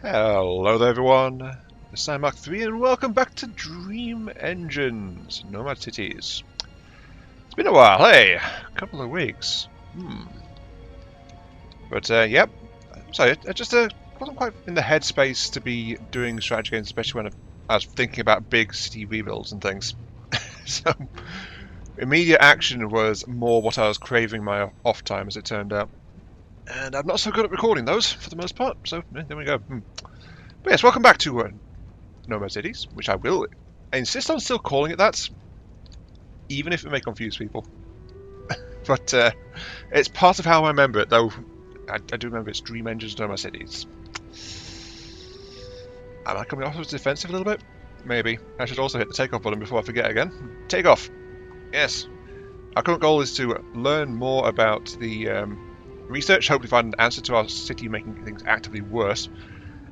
Hello there everyone, this is Mark 3 and welcome back to Dream Engines, Nomad Cities. It's been a while, hey, a couple of weeks. But yep, sorry, I just wasn't quite in the headspace to be doing strategy games, especially when I was thinking about big city rebuilds and things. So, immediate action was more what I was craving my off time, as it turned out. And I'm not so good at recording those, for the most part, so there we go. But yes, welcome back to Nomad Cities, which I will insist on still calling it that, even if it may confuse people. But it's part of how I remember it, though. I do remember it's Dream Engines Nomad Cities. Am I coming off as defensive a little bit? Maybe. I should also hit the takeoff button before I forget again. Take off! Yes. Our current goal is to learn more about the research, hopefully find an answer to our city making things actively worse.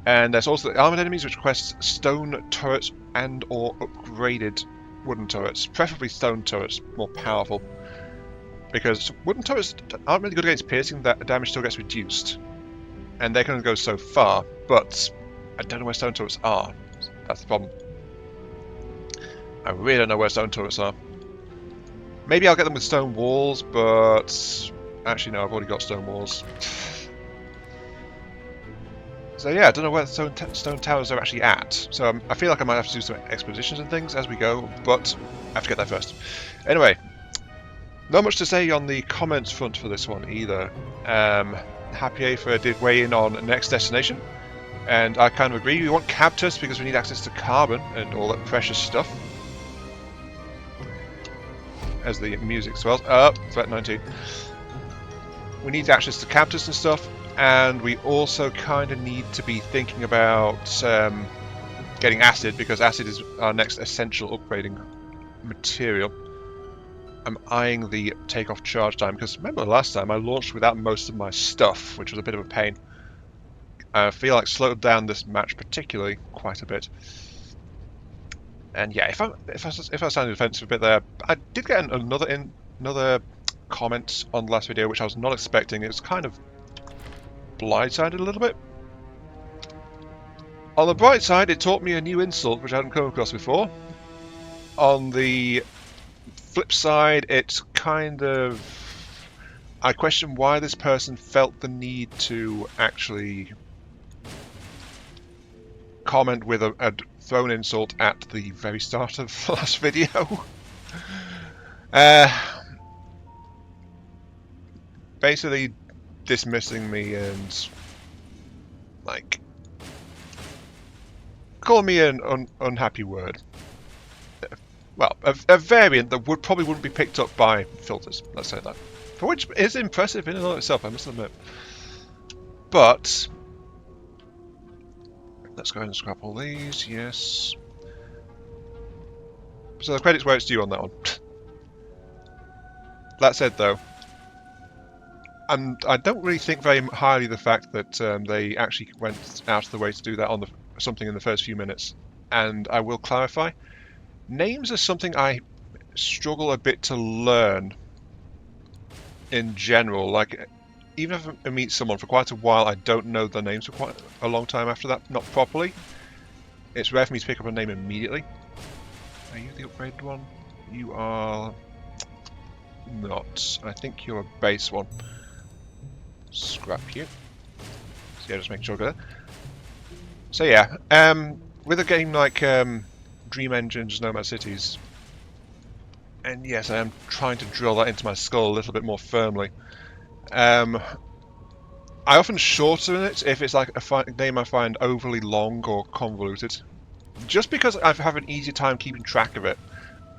And there's also the armored enemies, which request stone turrets and or upgraded wooden turrets. Preferably stone turrets, more powerful. Because wooden turrets aren't really good against piercing, that damage still gets reduced. And they can only go so far, but I don't know where stone turrets are. That's the problem. I really don't know where stone turrets are. Maybe I'll get them with stone walls, but actually no, I've already got stone walls. So yeah, I don't know where the stone towers are actually at. So I feel like I might have to do some expositions and things as we go, but I have to get there first. Anyway, not much to say on the comments front for this one either. Happy Aether did weigh in on next destination, and I kind of agree. We want Captus because we need access to carbon and all that precious stuff. As the music swells. Threat 19. We need access to Captus and stuff. And we also kind of need to be thinking about getting acid, because acid is our next essential upgrading material. I'm eyeing the takeoff charge time, because remember last time I launched without most of my stuff, which was a bit of a pain. I feel like slowed down this match particularly quite a bit. And yeah, if I sound defensive a bit there, I did get another comment on the last video, which I was not expecting. It was kind of blindsided a little bit. On the bright side, it taught me a new insult which I hadn't come across before. On the flip side, it's kind of... I question why this person felt the need to actually comment with a thrown insult at the very start of the last video. Basically dismissing me and like call me an unhappy word. Well, a variant that probably wouldn't be picked up by filters, let's say that. For which is impressive in and of itself, I must admit. But let's go ahead and scrap all these, yes. So the credit's where it's due on that one. That said though, and I don't really think very highly of the fact that they actually went out of the way to do that on something in the first few minutes. And I will clarify, names are something I struggle a bit to learn in general. Like, even if I meet someone for quite a while, I don't know their names for quite a long time after that, not properly. It's rare for me to pick up a name immediately. Are you the upgraded one? You are not. I think you're a base one. Scrap you. So yeah, just make sure I got it. So yeah, with a game like Dream Engines Nomad Cities, and yes, I am trying to drill that into my skull a little bit more firmly. I often shorten it if it's like a name I find overly long or convoluted, just because I have an easier time keeping track of it.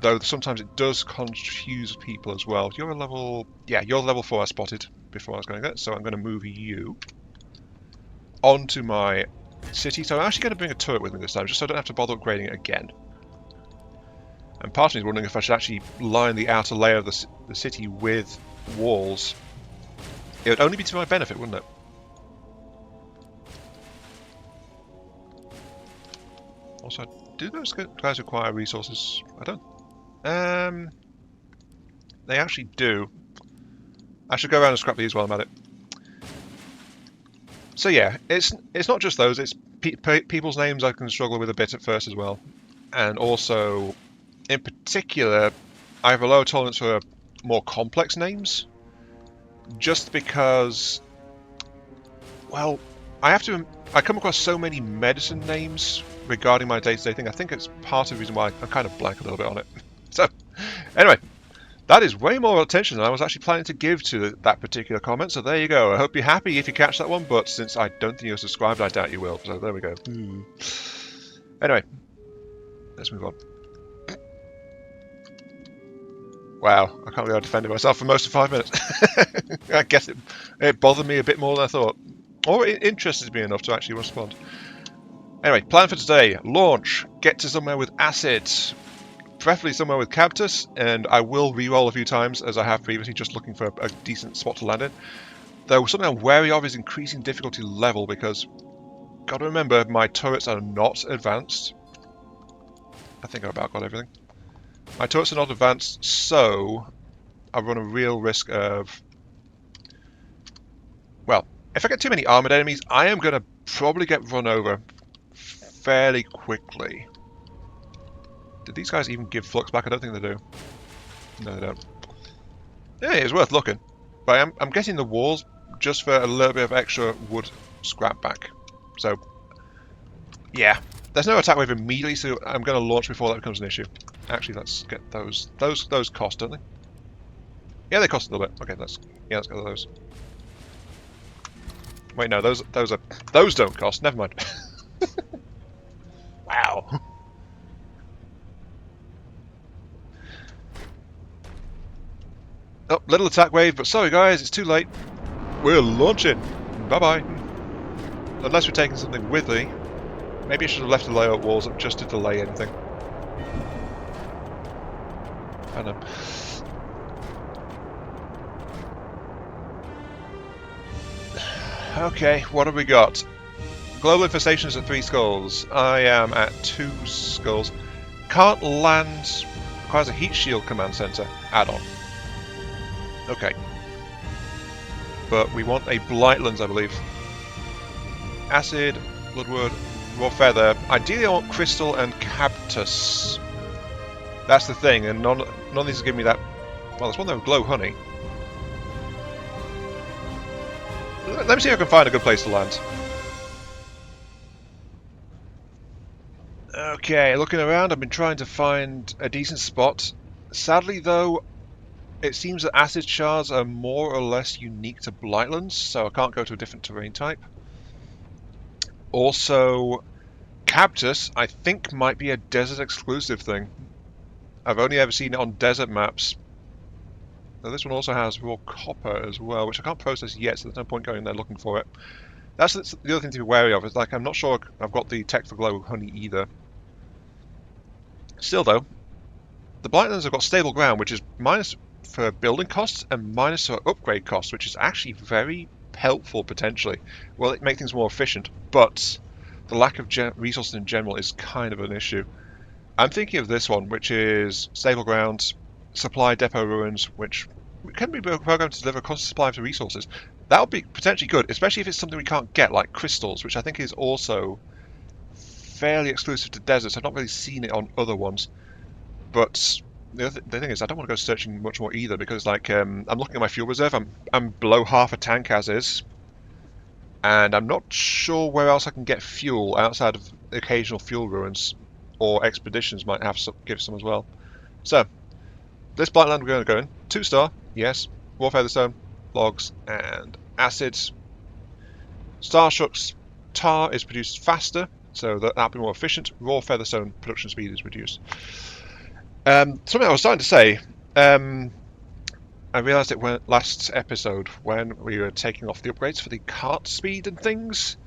Though sometimes it does confuse people as well. You're a level... yeah, you're level 4 I spotted before I was going to get, so I'm going to move you onto my city. So I'm actually going to bring a turret with me this time, just so I don't have to bother upgrading it again. And part of me is wondering if I should actually line the outer layer of the city with walls. It would only be to my benefit, wouldn't it? Also, do those guys require resources? I don't. They actually do. I should go around and scrap these while I'm at it. So yeah, it's not just those, it's people's names I can struggle with a bit at first as well. And also, in particular, I have a lower tolerance for more complex names. Just because, well, I come across so many medicine names regarding my day-to-day thing. I think it's part of the reason why I'm kind of blank a little bit on it. So, anyway, that is way more attention than I was actually planning to give to that particular comment. So there you go. I hope you're happy if you catch that one, but since I don't think you're subscribed, I doubt you will. So there we go. Anyway, let's move on. Wow, I can't believe I defended myself for most of 5 minutes. I guess it bothered me a bit more than I thought. Or it interested me enough to actually respond. Anyway, plan for today. Launch. Get to somewhere with acid. Preferably somewhere with cactus, and I will re-roll a few times, as I have previously, just looking for a decent spot to land in. Though something I'm wary of is increasing difficulty level, because, gotta remember, my turrets are not advanced. I think I've about got everything. My turrets are not advanced, so I run a real risk of... Well, if I get too many armoured enemies, I am going to probably get run over fairly quickly. Did these guys even give flux back? I don't think they do. No, they don't. Yeah, it's worth looking. But I'm getting the walls just for a little bit of extra wood scrap back. So, yeah. There's no attack wave immediately, so I'm going to launch before that becomes an issue. Actually, let's get those. Those cost, don't they? Yeah, they cost a little bit. Okay, let's get those. Wait, no, those don't cost. Never mind. Wow. Oh, little attack wave, but sorry guys, it's too late. We're launching. Bye-bye. Unless we're taking something with me. Maybe I should have left the layout walls up just to delay anything. I don't know. Okay, what have we got? Global infestation is at 3 skulls. I am at 2 skulls. Can't land. Requires a heat shield command center add-on. Okay. But we want a Blightlands, I believe. Acid, Bloodwood, Raw Feather. Ideally I want Crystal and Cactus. That's the thing, and none of these give me that... Well, there's one that will glow honey. Let me see if I can find a good place to land. Okay, looking around, I've been trying to find a decent spot. Sadly, though, it seems that acid shards are more or less unique to Blightlands, so I can't go to a different terrain type. Also, Cactus, I think, might be a desert exclusive thing. I've only ever seen it on desert maps. Now, this one also has raw copper as well, which I can't process yet, so there's no point going there looking for it. That's the other thing to be wary of. Is like I'm not sure I've got the tech for glow honey either. Still, though, the Blightlands have got stable ground, which is minus for building costs and minus for upgrade costs, which is actually very helpful potentially. Well, it makes things more efficient, but the lack of resources in general is kind of an issue. I'm thinking of this one, which is stable ground, supply depot ruins, which can be programmed to deliver a constant supply of resources. That would be potentially good, especially if it's something we can't get, like crystals, which I think is also fairly exclusive to deserts. I've not really seen it on other ones. But the thing is, I don't want to go searching much more either, because like I'm looking at my fuel reserve. I'm below half a tank as is, and I'm not sure where else I can get fuel outside of occasional fuel ruins, or expeditions might have give some as well. So this Blightland we're going to go in 2-star, yes, raw featherstone, logs, and acids. Starshock's tar is produced faster, so that'll be more efficient. Raw featherstone production speed is reduced. Something I was starting to say, I realised it went last episode when we were taking off the upgrades for the cart speed and things.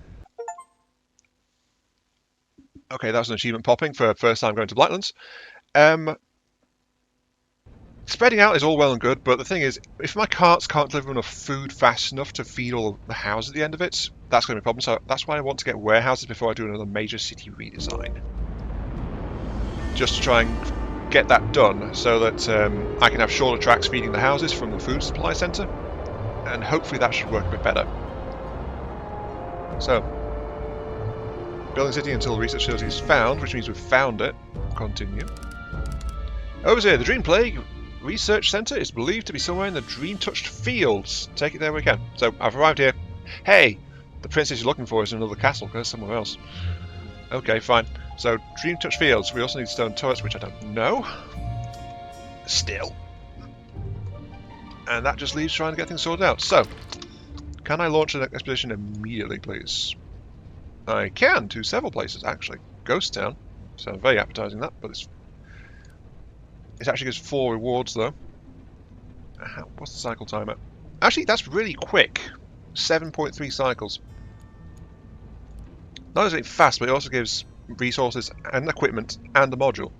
Okay, that was an achievement popping for first time going to Blightlands. Spreading out is all well and good, but the thing is, if my carts can't deliver enough food fast enough to feed all the houses at the end of it, that's going to be a problem. So that's why I want to get warehouses before I do another major city redesign. Just to try and get that done, so that I can have shorter tracks feeding the houses from the food supply centre, and hopefully that should work a bit better. So, Building city until research facility is found, which means we've found it. Continue. Over here, the Dream Plague Research Center is believed to be somewhere in the Dream-touched fields. Take it there we can. So I've arrived here. Hey, the princess you're looking for is in another castle. Go somewhere else. Okay, fine. So Dream-touched fields. We also need stone turrets, which I don't know. Still. And that just leaves trying to get things sorted out. So, can I launch an expedition immediately, please? I can to several places, actually. Ghost Town. Sounds very appetizing, that, but it actually gives 4 rewards, though. What's the cycle timer? Actually, that's really quick. 7.3 cycles. Not only fast, but it also gives resources and equipment and a module.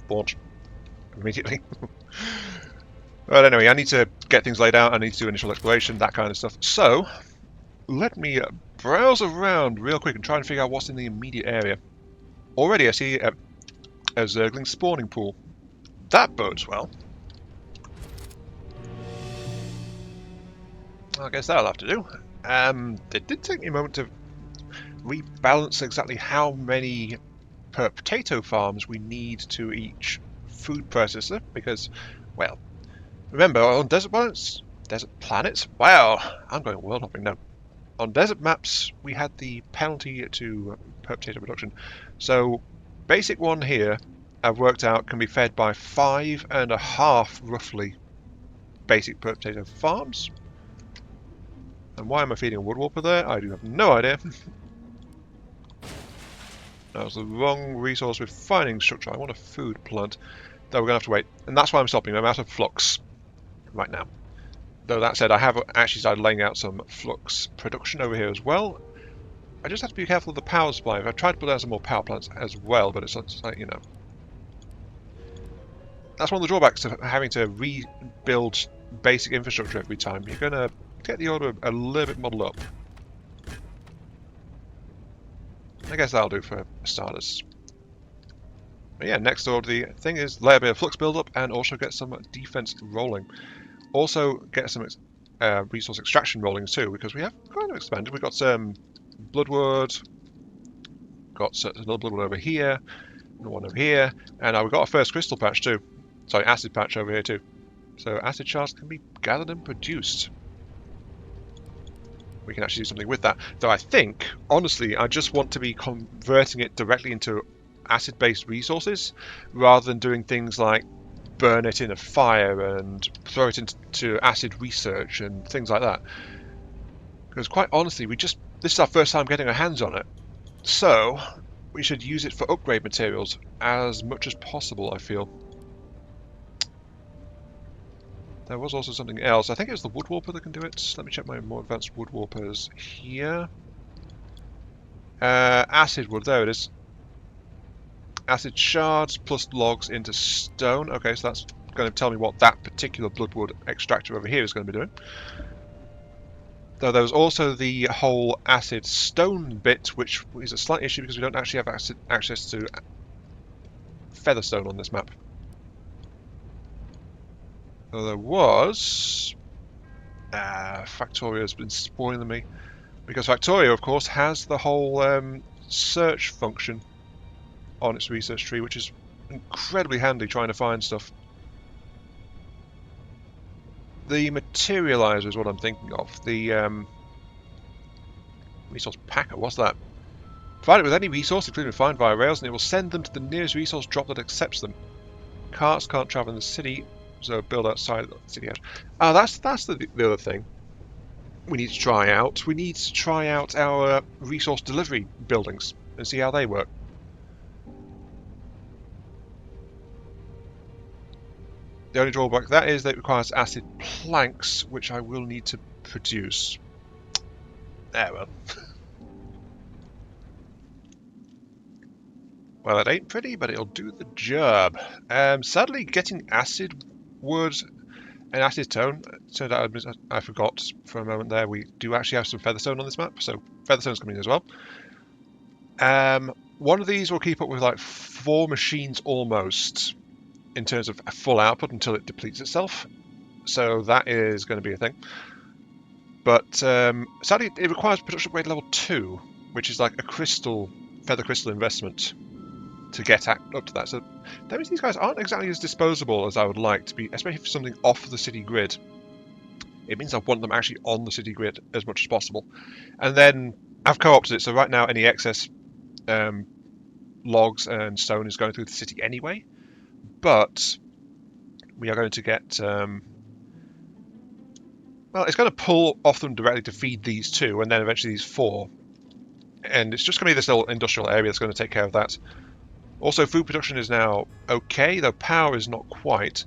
Launch. Immediately. Well, anyway, I need to get things laid out. I need to do initial exploration, that kind of stuff. So, let me browse around real quick and try and figure out what's in the immediate area. Already, I see a Zergling spawning pool. That bodes well. I guess that'll have to do. It did take me a moment to rebalance exactly how many per potato farms we need to each food processor, because, well, remember on desert planets, wow, I'm going world hopping now. On desert maps, we had the penalty to per potato production. So, basic one here, I've worked out, can be fed by 5.5 roughly basic per potato farms. And why am I feeding a woodwarper there? I do have no idea. That was the wrong resource refining structure. I want a food plant. Though we're going to have to wait. And that's why I'm stopping. I'm out of flux right now. Though that said, I have actually started laying out some flux production over here as well. I just have to be careful of the power supply. I've tried to put down some more power plants as well, but it's like, you know. That's one of the drawbacks of having to rebuild basic infrastructure every time. You're going to get the order a little bit muddled up. I guess that'll do for starters. But yeah, next order, the thing is lay a bit of flux build-up and also get some defense rolling. Also get some resource extraction rolling too, because we have kind of expanded. We've got some bloodwood, got another bloodwood over here, and one over here, and we've got our first crystal patch too. Sorry, acid patch over here too. So acid shards can be gathered and produced. We can actually do something with that. Though I think, honestly, I just want to be converting it directly into acid-based resources, rather than doing things like burn it in a fire and throw it into acid research and things like that. Because quite honestly, this is our first time getting our hands on it. So, we should use it for upgrade materials as much as possible, I feel. There was also something else. I think it was the woodwarper that can do it. Let me check my more advanced woodwarpers here. Acid wood, there it is. Acid shards plus logs into stone. Okay, so that's going to tell me what that particular bloodwood extractor over here is going to be doing. Though there was also the whole acid stone bit, which is a slight issue because we don't actually have access to featherstone on this map. Though there was... Factoria's been spoiling me. Because Factorio, of course, has the whole search function on its research tree, which is incredibly handy trying to find stuff. The materializer is what I'm thinking of. The resource packer, what's that? Provide it with any resource, including refined via rails, and it will send them to the nearest resource drop that accepts them. Carts can't travel in the city, so build outside the city edge. Oh, that's the other thing we need to try out. We need to try out our resource delivery buildings and see how they work. The only drawback to that is that it requires acid planks, which I will need to produce. Ah, well. Well, it ain't pretty, but it'll do the job. Sadly, getting acid wood and acid stone, turned out I forgot for a moment there, we do actually have some featherstone on this map, so featherstone's coming in as well. One of these will keep up with like 4 machines almost, in terms of full output until it depletes itself. So that is going to be a thing. But sadly, it requires production upgrade level 2, which is like a feather crystal investment to get up to that. So that means these guys aren't exactly as disposable as I would like to be, especially for something off the city grid. It means I want them actually on the city grid as much as possible. And then I've co-opted it, so right now any excess logs and stone is going through the city anyway. But we are going to get... well, it's going to pull off them directly to feed these 2, and then eventually these 4. And it's just going to be this little industrial area that's going to take care of that. Also, food production is now okay, though power is not quite.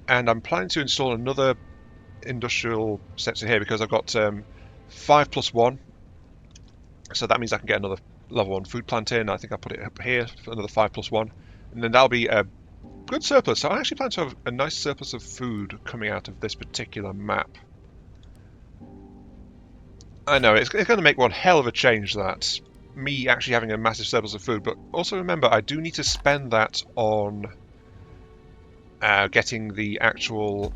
And I'm planning to install another industrial sector here because I've got 5+1. So that means I can get another level 1 food plant in. I think I'll put it up here for another 5+1. And then that'll be a good surplus. So I actually plan to have a nice surplus of food coming out of this particular map. I know, it's going to make one hell of a change, that. Me actually having a massive surplus of food, but also remember I do need to spend that on getting the actual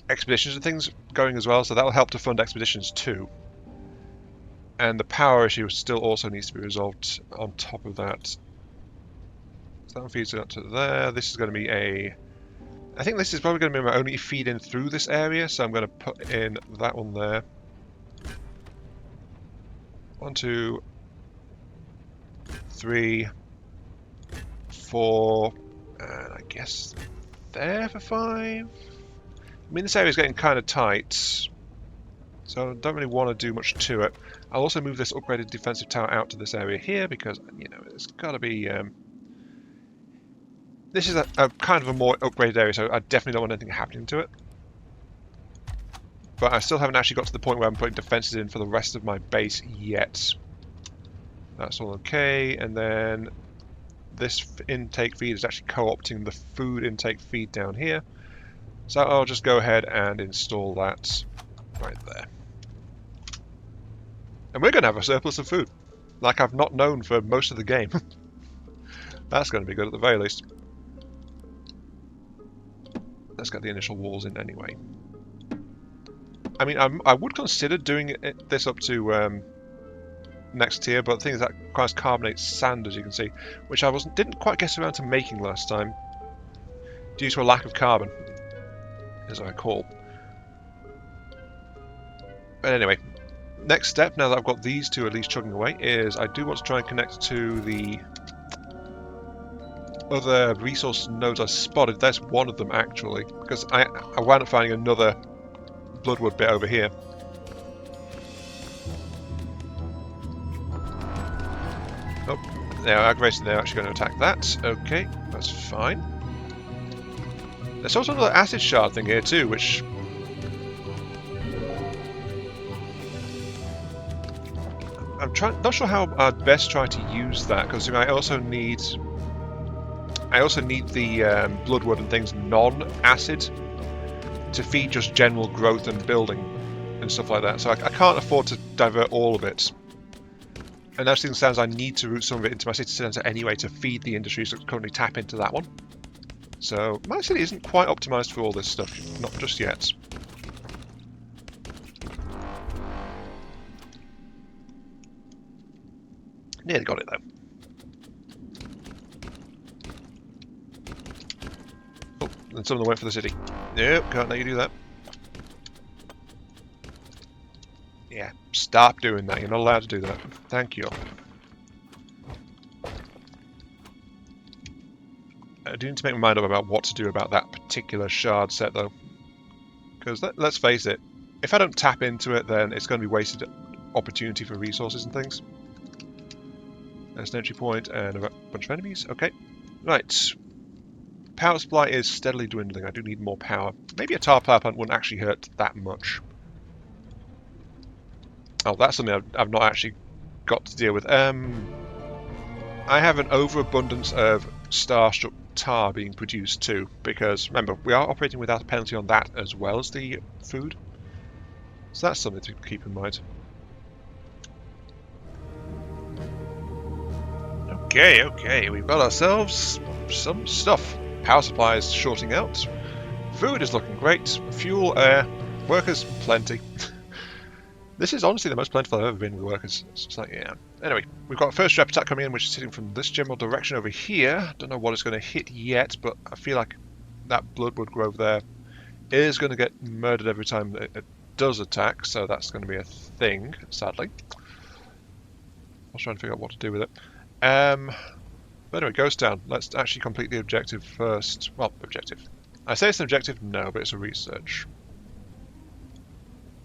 expeditions and things going as well, so that will help to fund expeditions too. And the power issue still also needs to be resolved on top of that. So that one feeds up to there. This is going to be a... I think this is probably going to be my only feed in through this area, so I'm going to put in that one there. 1, 2, 3, 4, and I guess there for 5. I mean, this area is getting kind of tight, so I don't really want to do much to it. I'll also move this upgraded defensive tower out to this area here because, you know, it's got to be... this is a kind of a more upgraded area, so I definitely don't want anything happening to it. But I still haven't actually got to the point where I'm putting defenses in for the rest of my base yet. That's all okay, and then this intake feed is actually co-opting the food intake feed down here. So I'll just go ahead and install that right there. And we're going to have a surplus of food, like I've not known for most of the game. That's going to be good at the very least. Let's get the initial walls in anyway. I mean, I would consider doing this up to next tier, but the thing is that requires carbonate sand, as you can see, which I didn't quite get around to making last time, due to a lack of carbon, as I recall. But anyway, next step, now that I've got these 2 at least chugging away, is I do want to try and connect to the other resource nodes I spotted. There's one of them, actually, because I wound up finding another bloodwood bit over here. Oh, now aggravation, they're actually going to attack that. Okay, that's fine. There's also another acid shard thing here too, which... I'm not sure how I'd best try to use that, because I also need the bloodwood and things non-acid to feed just general growth and building and stuff like that. So I can't afford to divert all of it. And as things stand, I need to route some of it into my city centre anyway to feed the industries that currently tap into that one. So my city isn't quite optimised for all this stuff, not just yet. Nearly got it though. Oh, and some of them went for the city. Nope, can't let you do that. Yeah, stop doing that. You're not allowed to do that. Thank you. I do need to make my mind up about what to do about that particular shard set, though. Because let's face it, if I don't tap into it, then it's going to be wasted opportunity for resources and things. There's an entry point and a bunch of enemies. Okay, right. Power supply is steadily dwindling. I do need more power. Maybe a tar power plant wouldn't actually hurt that much. Oh, that's something I've not actually got to deal with. I have an overabundance of star-struck tar being produced too, because remember, we are operating without a penalty on that as well as the food. So that's something to keep in mind. Okay, we've got ourselves some stuff. Power supply is shorting out. Food is looking great. Fuel, air, workers, plenty. This is honestly the most plentiful I've ever been with workers. It's just like, yeah. Anyway, we've got a first rep attack coming in, which is hitting from this general direction over here. Don't know what it's going to hit yet, but I feel like that Bloodwood Grove there is going to get murdered every time it does attack, so that's going to be a thing, sadly. I was trying to figure out what to do with it. But anyway, Ghost Town. Let's actually complete the objective first. Well, objective. I say it's an objective, no, but it's a research.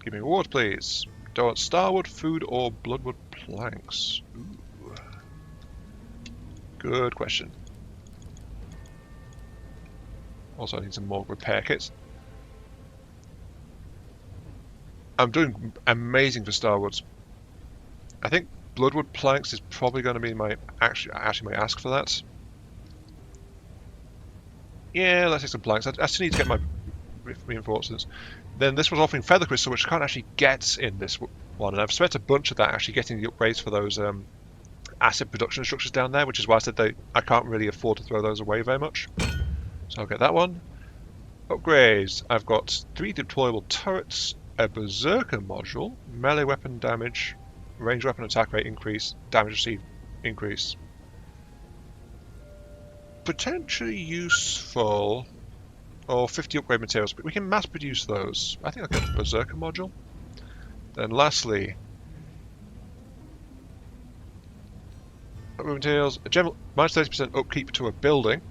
Give me a reward, please. Do I want Starwood, food, or Bloodwood planks? Ooh. Good question. Also, I need some more repair kits. I'm doing amazing for Starwoods. I think Bloodwood planks is probably going to be my actually may ask for that. Yeah, let's take some planks. I still need to get my reinforcements. Then this was offering feather crystal, which I can't actually get in this one, and I've spent a bunch of that actually getting the upgrades for those acid production structures down there, which is why I said I can't really afford to throw those away very much. So I'll get that one. Upgrades. I've got 3 deployable turrets, a berserker module, melee weapon damage, range weapon attack rate increase, damage received increase. Potentially useful. Or 50 upgrade materials, but we can mass produce those. I think I'll get a berserker module. Then lastly, upgrade materials, a general minus 30% upkeep to a building,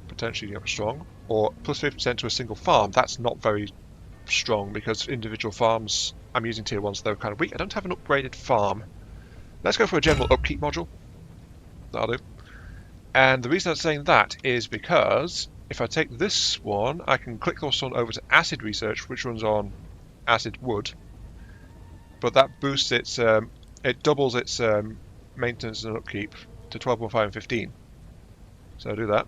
potentially strong, or plus 50% to a single farm. That's not very strong because individual farms, I'm using tier 1s, so they're kind of weak. I don't have an upgraded farm. Let's go for a general upkeep module. That'll do. And the reason I'm saying that is because if I take this one, I can click this one over to acid research, which runs on acid wood. But that boosts its, it doubles its maintenance and upkeep to 12.5 and 15. So I'll do that.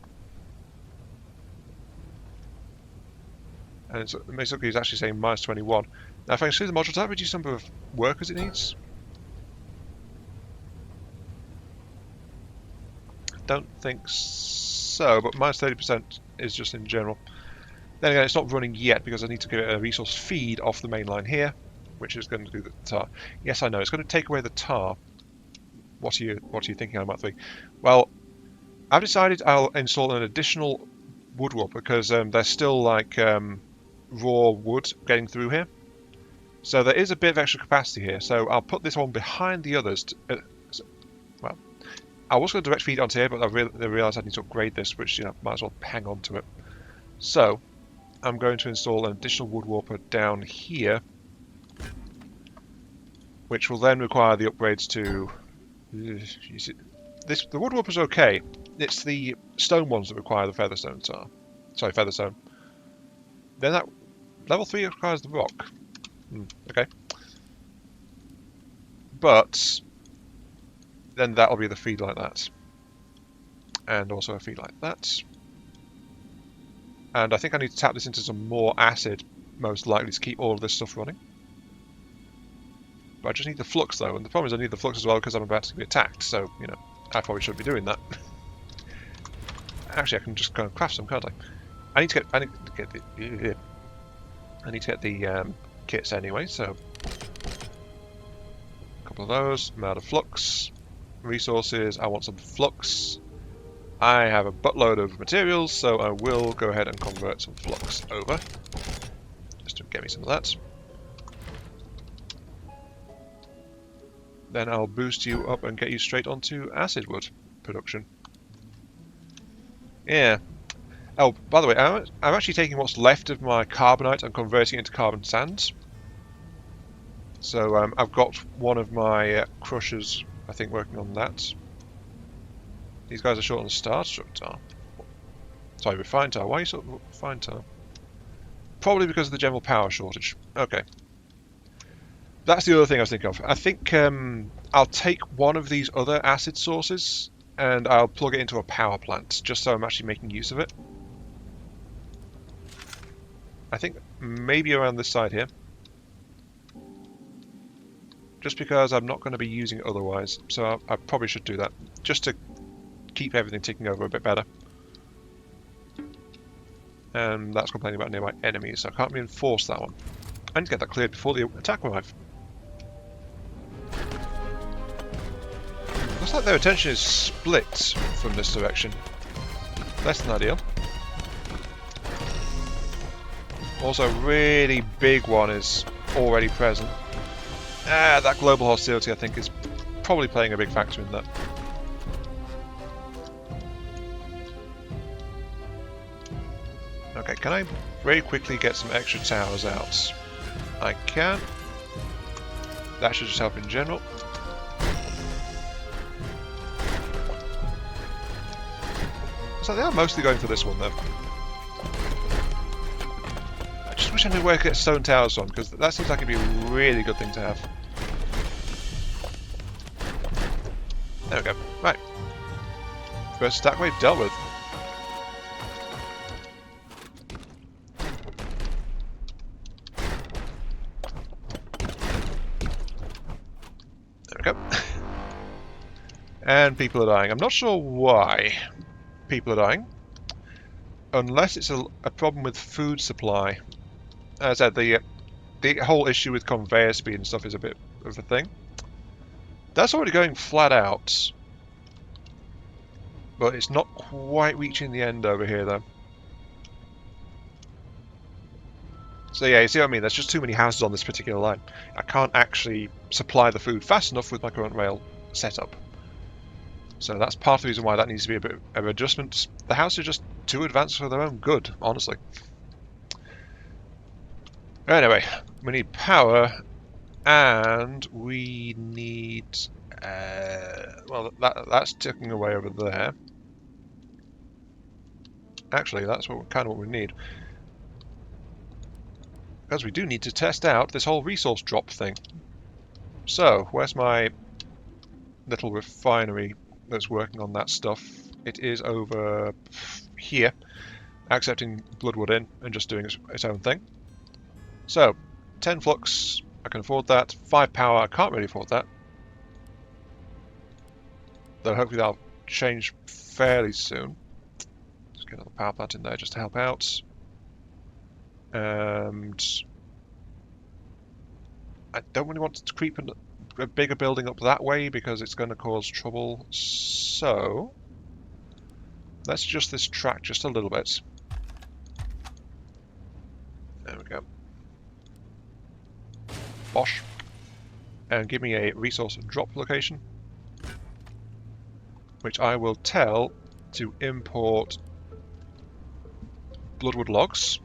And the maintenance upkeep is actually saying minus 21. Now if I can see the module, does that reduce the number of workers it needs? Don't think so, but minus 30% is just in general. Then again, it's not running yet because I need to give it a resource feed off the main line here, which is going to do the tar. Yes, I know, it's going to take away the tar. What are you thinking on Mach 3? Well, I've decided I'll install an additional wood warp because there's still like raw wood getting through here. So there is a bit of extra capacity here, so I'll put this one behind the others. Well, I was going to direct feed onto here, but I realised I need to upgrade this, which, you know, might as well hang on to it. So, I'm going to install an additional wood warper down here, which will then require the upgrades to... the wood warper's okay. It's the stone ones that require the featherstone tar. Sorry, featherstone. Then that level 3 requires the rock. Okay. But then that'll be the feed like that. And also a feed like that. And I think I need to tap this into some more acid, most likely, to keep all of this stuff running. But I just need the flux though, and the problem is I need the flux as well because I'm about to be attacked, so, you know, I probably shouldn't be doing that. Actually, I can just go and craft some, can't I? I need to get the kits anyway, so a couple of those. I'm out of flux. Resources, I want some flux. I have a buttload of materials, so I will go ahead and convert some flux over. Just to get me some of that. Then I'll boost you up and get you straight onto acid wood production. Yeah. Oh, by the way, I'm actually taking what's left of my carbonite and converting it into carbon sands. So I've got one of my crushers, I think, working on that. These guys are short on starstruck tar. Sorry, refined tar. Why are you sort of refined tar? Probably because of the general power shortage. Okay. That's the other thing I was thinking of. I think I'll take one of these other acid sources and I'll plug it into a power plant, just so I'm actually making use of it. I think maybe around this side here. Just because I'm not going to be using it otherwise, so I probably should do that, just to keep everything ticking over a bit better. And that's complaining about nearby enemies, so I can't reinforce that one. I need to get that cleared before the attack arrive. Looks like their attention is split from this direction. Less than ideal. Also, a really big one is already present. That global hostility, I think, is probably playing a big factor in that. Okay, can I very quickly get some extra towers out? I can. That should just help in general. So they are mostly going for this one, though. I just wish I knew where I could get stone towers from, because that seems like it'd be a really good thing to have. There we go. Right. First stack wave dealt with. There we go. And people are dying. I'm not sure why people are dying. Unless it's a problem with food supply. As I said, the whole issue with conveyor speed and stuff is a bit of a thing. That's already going flat out. But it's not quite reaching the end over here, though. So yeah, you see what I mean? There's just too many houses on this particular line. I can't actually supply the food fast enough with my current rail setup. So that's part of the reason why that needs to be a bit of adjustment. The houses are just too advanced for their own good, honestly. Anyway, we need power, and we need... well, that's ticking away over there. Actually, that's kind of what we need. Because we do need to test out this whole resource drop thing. So, where's my little refinery that's working on that stuff? It is over here, accepting bloodwood in and just doing its own thing. So, 10 flux, I can afford that. 5 power, I can't really afford that. Though hopefully that'll change fairly soon. Let's get another power plant in there just to help out. And I don't really want to creep a bigger building up that way because it's going to cause trouble. So let's adjust this track just a little bit. There we go. Bosh. And give me a resource drop location, which I will tell to import bloodwood logs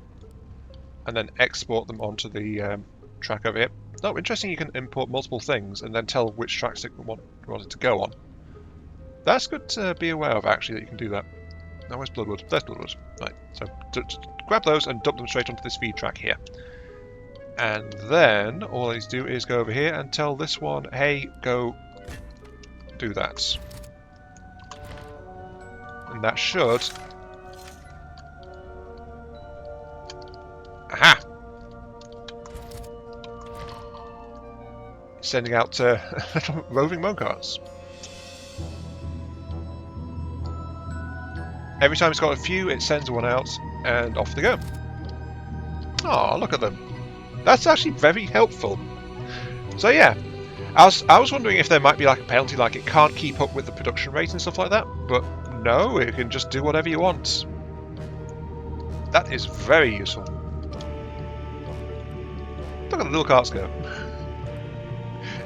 and then export them onto the track over here. Oh, interesting, you can import multiple things and then tell which tracks you want it to go on. That's good to be aware of, actually, that you can do that. Now, where's bloodwood? There's bloodwood. Right, so grab those and dump them straight onto this feed track here. And then all I need to do is go over here and tell this one, hey, go do that. And that should... Aha! Sending out little roving mocarts. Every time it's got a few, it sends one out, and off they go. Oh, look at them. That's actually very helpful. So yeah, I was wondering if there might be like a penalty, like it can't keep up with the production rate and stuff like that, but no, it can just do whatever you want. That is very useful. Look at the little carts go.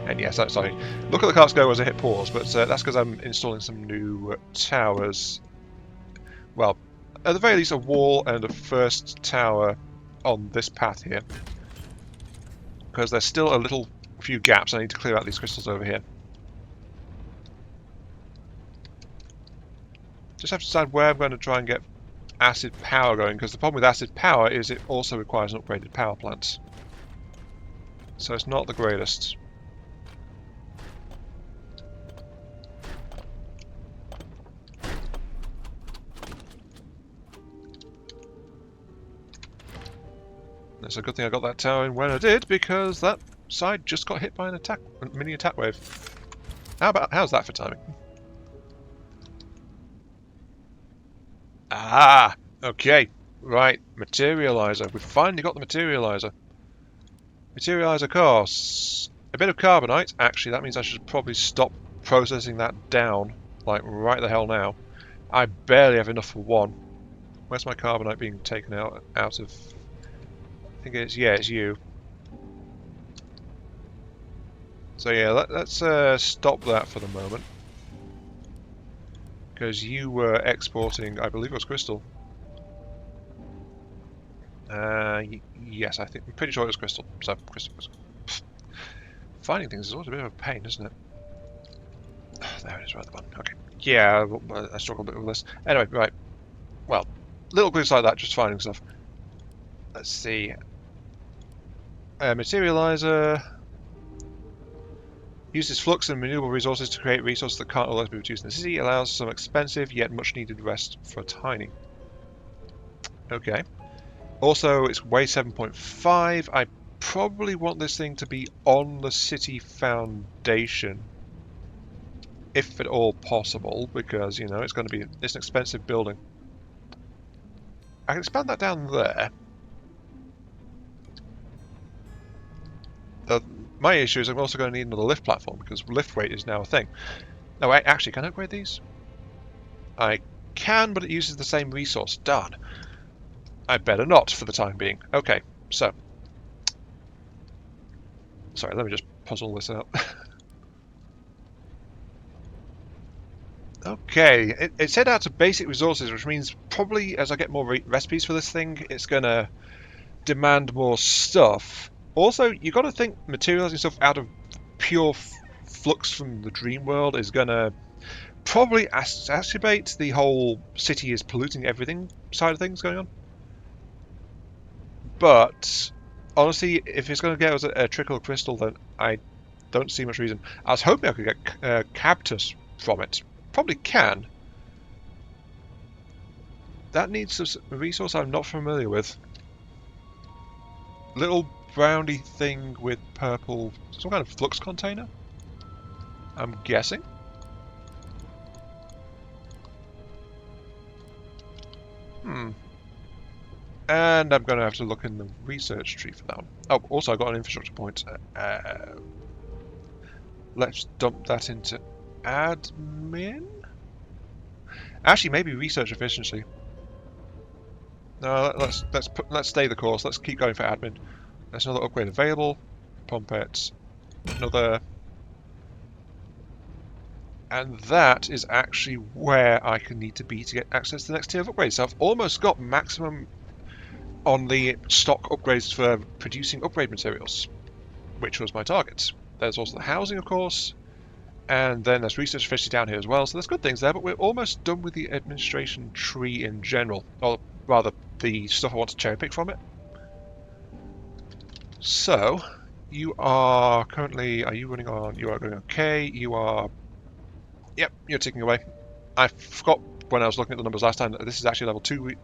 And yes, sorry. Look at the carts go as I hit pause, but that's because I'm installing some new towers. Well, at the very least a wall and a first tower on this path here. Because there's still a little few gaps. I need to clear out these crystals over here. Just have to decide where I'm going to try and get acid power going, because the problem with acid power is it also requires an upgraded power plant. So it's not the greatest. It's a good thing I got that tower in when I did, because that side just got hit by an mini attack wave. How's that for timing? Ah, okay, right, materializer. We've finally got the materializer. Materializer costs a bit of carbonite. Actually, that means I should probably stop processing that down, like right the hell now. I barely have enough for one. Where's my carbonite being taken out of? I think it's, yeah, it's you. So yeah, let's stop that for the moment. Because you were exporting, I believe it was crystal. Yes, I'm pretty sure it was crystal. So, crystal. Finding things is always a bit of a pain, isn't it? There it is, right at the bottom. Okay. Yeah, I struggle a bit with this. Anyway, right. Well, little glitches like that, just finding stuff. Let's see. Materializer uses flux and renewable resources to create resources that can't otherwise be produced in the city. Allows some expensive yet much needed rest for tiny. Okay. Also, it's weight 7.5. I probably want this thing to be on the city foundation, if at all possible, because, you know, it's going to be, it's an expensive building. I can expand that down there. My issue is I'm also going to need another lift platform, because lift weight is now a thing. No, actually, can I upgrade these? I can, but it uses the same resource. Darn. I better not for the time being. Okay, so. Sorry, let me just puzzle this out. Okay, it set out to basic resources, which means probably as I get more recipes for this thing, it's going to demand more stuff. Also, you got to think materializing stuff out of pure flux from the dream world is going to probably exacerbate the whole city is polluting everything side of things going on. But honestly, if it's going to get us a trickle of crystal, then I don't see much reason. I was hoping I could get cactus from it. Probably can. That needs a resource I'm not familiar with. Little browny thing with purple, some kind of flux container, I'm guessing. And I'm going to have to look in the research tree for that one. Oh, also I got an infrastructure point. Let's dump that into admin. Actually, maybe research efficiency. No, let's stay the course. Let's keep going for admin. There's another upgrade available. Pompets. Another. And that is actually where I can need to be to get access to the next tier of upgrades. So I've almost got maximum on the stock upgrades for producing upgrade materials, which was my target. There's also the housing, of course, and then there's research efficiency down here as well, so there's good things there, but we're almost done with the administration tree in general, or rather, the stuff I want to cherry pick from it. So, you are currently, are you running on, you are going okay, you are, yep, you're ticking away. I forgot when I was looking at the numbers last time that this is actually level 2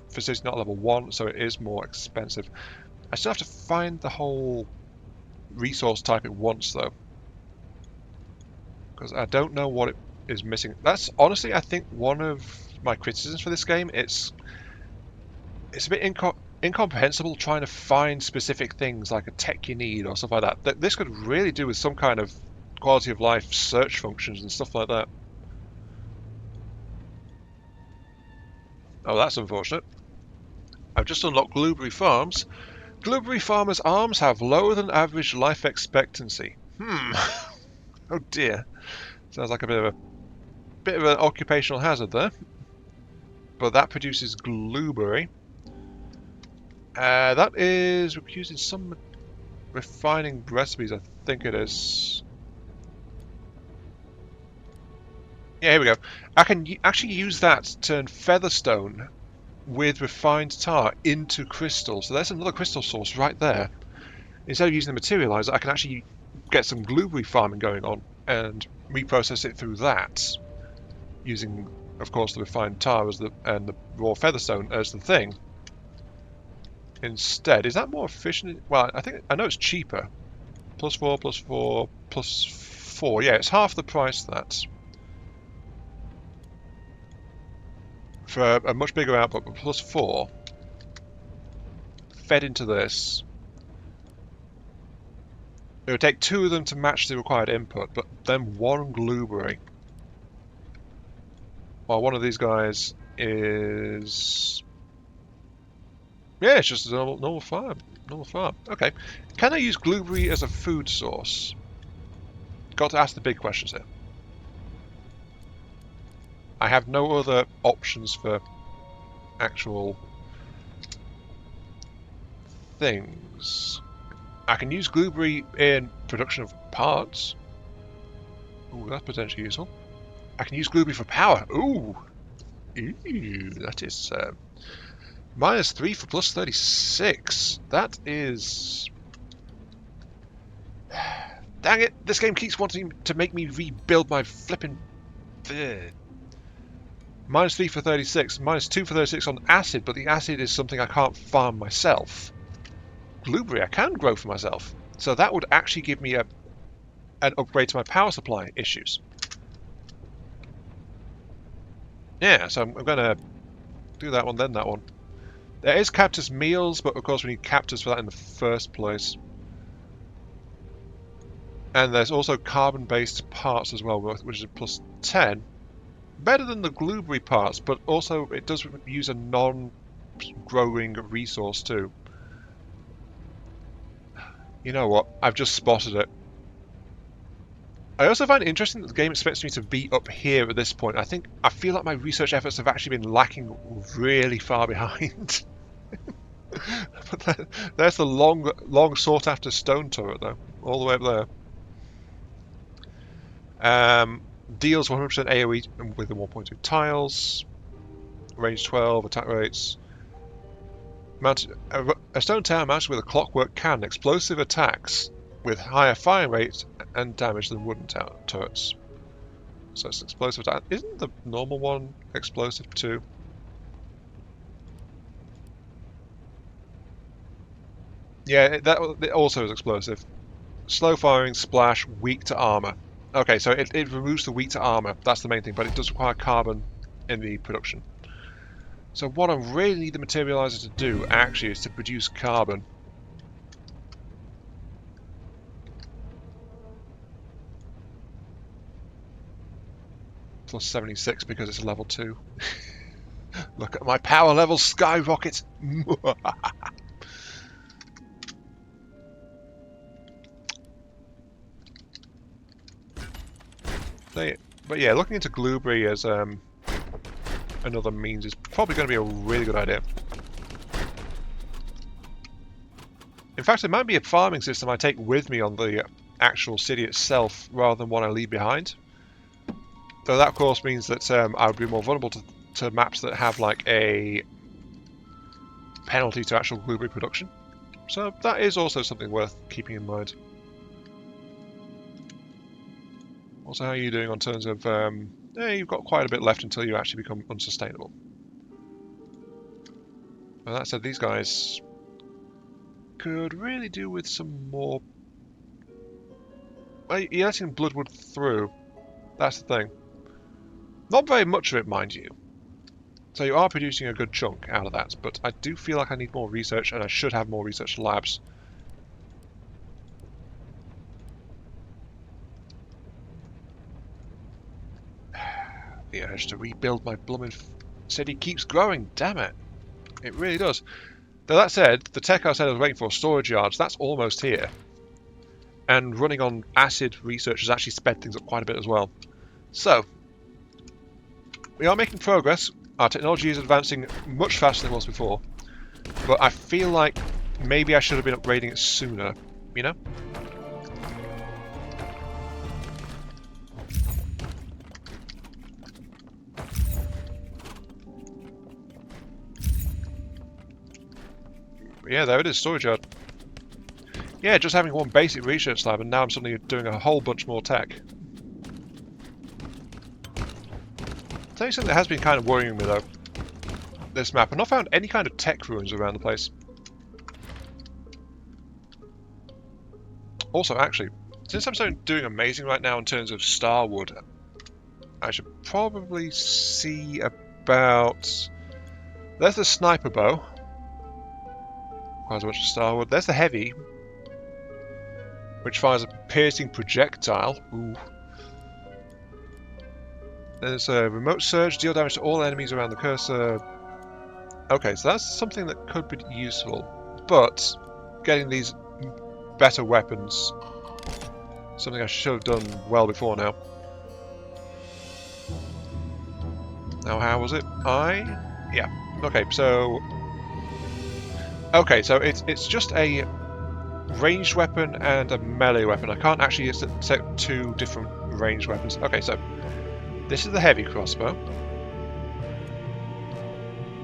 facility, not level 1, so it is more expensive. I still have to find the whole resource type it wants, though, because I don't know what it is missing. That's honestly, I think, one of my criticisms for this game. It's a bit incomprehensible trying to find specific things like a tech you need or stuff like that. This could really do with some kind of quality of life search functions and stuff like that. Oh, that's unfortunate. I've just unlocked Blueberry Farms. Blueberry Farmers' arms have lower than average life expectancy. Oh dear. Sounds like a bit of an occupational hazard there. But that produces blueberry. That is using some refining recipes, I think it is. Yeah, here we go. I can actually use that to turn featherstone with refined tar into crystal. So there's another crystal source right there. Instead of using the materializer, I can actually get some blueberry farming going on and reprocess it through that, using, of course, the refined tar as and the raw featherstone as the thing. Instead, is that more efficient? Well, I know it's cheaper. +4, +4, +4. Yeah, it's half the price of that. For a much bigger output, but +4 fed into this. It would take 2 of them to match the required input, but then 1 blueberry. Well, one of these guys is... Yeah, it's just a normal farm. Normal farm. Okay. Can I use blueberry as a food source? Got to ask the big questions here. I have no other options for actual things. I can use blueberry in production of parts. Ooh, that's potentially useful. I can use blueberry for power. Ooh, that is -3 for +36. That is... Dang it! This game keeps wanting to make me rebuild my flipping... -3 for 36, -2 for 36 on acid, but the acid is something I can't farm myself. Blueberry I can grow for myself, so that would actually give me an upgrade to my power supply issues. Yeah, so I'm going to do that one, then that one. There is cactus meals, but of course we need cactus for that in the first place. And there's also carbon-based parts as well, which is +10. Better than the blueberry parts, but also it does use a non-growing resource too. You know what? I've just spotted it. I also find it interesting that the game expects me to be up here at this point. I feel like my research efforts have actually been lacking really far behind. But there's the long sought after stone turret though, all the way up there. Deals 100% AoE with the 1.2 tiles. Range 12, attack rates. A stone tower mounted with a clockwork cannon, explosive attacks with higher fire rate and damage than wooden turrets. So it's explosive attack. Isn't the normal one explosive too? Yeah, it also is explosive. Slow firing, splash, weak to armor. Okay, so it removes the weak to armor. That's the main thing, but it does require carbon in the production. So what I really need the materializer to do, actually, is to produce carbon. +76 because it's a level 2. Look at my power level skyrocket! But yeah, looking into blueberry as another means is probably going to be a really good idea. In fact, it might be a farming system I take with me on the actual city itself rather than one I leave behind. Though that of course means that I would be more vulnerable to maps that have like a penalty to actual blueberry production. So that is also something worth keeping in mind. Also, how are you doing on terms of... yeah, you've got quite a bit left until you actually become unsustainable. Well, that said, these guys could really do with some more... Well, you're letting bloodwood through. That's the thing. Not very much of it, mind you. So you are producing a good chunk out of that, but I do feel like I need more research, and I should have more research labs. The urge to rebuild my blooming city keeps growing, damn it. It really does. Though that said, the tech I said I was waiting for, storage yards, that's almost here. And running on acid research has actually sped things up quite a bit as well. So, we are making progress. Our technology is advancing much faster than it was before. But I feel like maybe I should have been upgrading it sooner, you know? Yeah, there it is, storage yard. Yeah, just having one basic research lab, and now I'm suddenly doing a whole bunch more tech. I'll tell you something that has been kind of worrying me though. This map, I've not found any kind of tech ruins around the place. Also, actually, since I'm doing amazing right now in terms of starwood, I should probably see about... There's the sniper bow. Requires a bunch of starwood. There's the heavy. which fires a piercing projectile. Ooh. There's a remote surge, deal damage to all enemies around the cursor. Okay, so that's something that could be useful, but getting these better weapons, something I should have done well before now. Now, how was it? Yeah. Okay, so it's just a ranged weapon and a melee weapon. I can't actually set two different ranged weapons. Okay, so this is the heavy crossbow.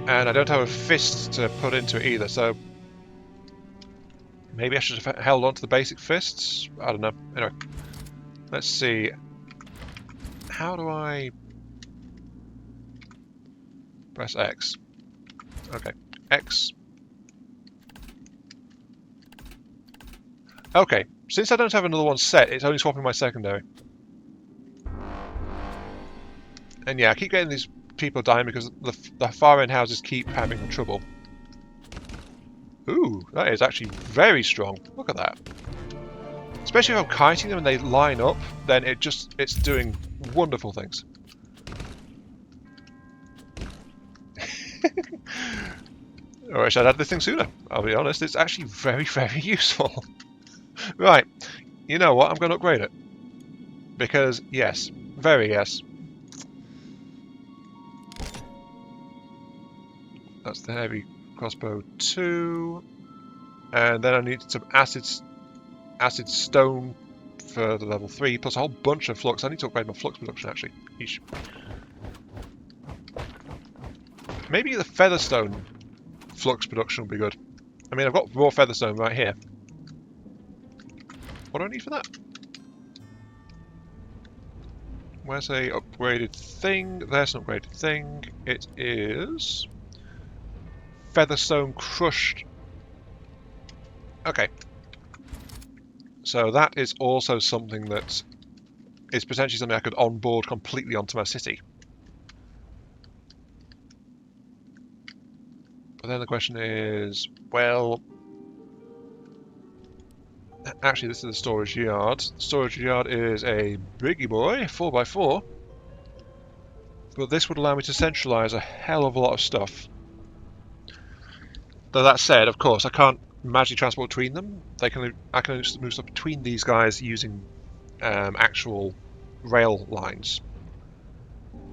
And I don't have a fist to put into it either, so maybe I should have held on to the basic fists? I don't know. Anyway, let's see. How do I press X? Okay, X. Okay, since I don't have another one set, it's only swapping my secondary. And yeah, I keep getting these people dying because the far end houses keep having trouble. Ooh, that is actually very strong. Look at that. Especially if I'm kiting them and they line up, then it's doing wonderful things. I wish I'd had this thing sooner, I'll be honest. It's actually very, very useful. Right, you know what? I'm going to upgrade it. Because, yes, very yes. That's the heavy crossbow 2. And then I need some acid stone for the level 3, plus a whole bunch of flux. I need to upgrade my flux production, actually. Eesh. Maybe the featherstone flux production will be good. I mean, I've got raw featherstone right here. What do I need for that? Where's a upgraded thing? There's an upgraded thing. It is featherstone crushed. Okay. So that is also something that is potentially something I could onboard completely onto my city. But then the question is, well, actually this is the storage yard. The storage yard is a biggie boy, 4x4. But this would allow me to centralise a hell of a lot of stuff. Though that said, of course, I can't magically transport between them. I can just move stuff between these guys using actual rail lines.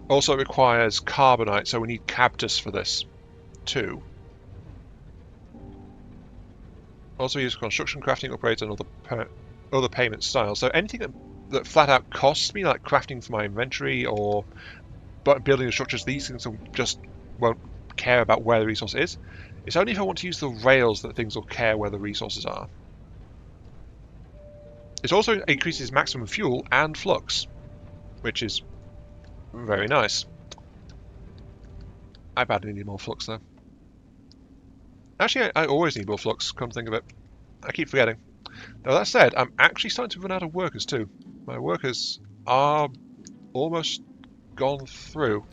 Also, it requires carbonite, so we need cactus for this too. Also use construction, crafting, upgrades, and other payment styles. So anything that flat out costs me, like crafting for my inventory or building the structures, these things just won't care about where the resource is. It's only if I want to use the rails that things will care where the resources are. It also increases maximum fuel and flux, which is very nice. I badly need more flux though. Actually, I always need more flux, come to think of it. I keep forgetting. Now that said, I'm actually starting to run out of workers too. My workers are almost gone through.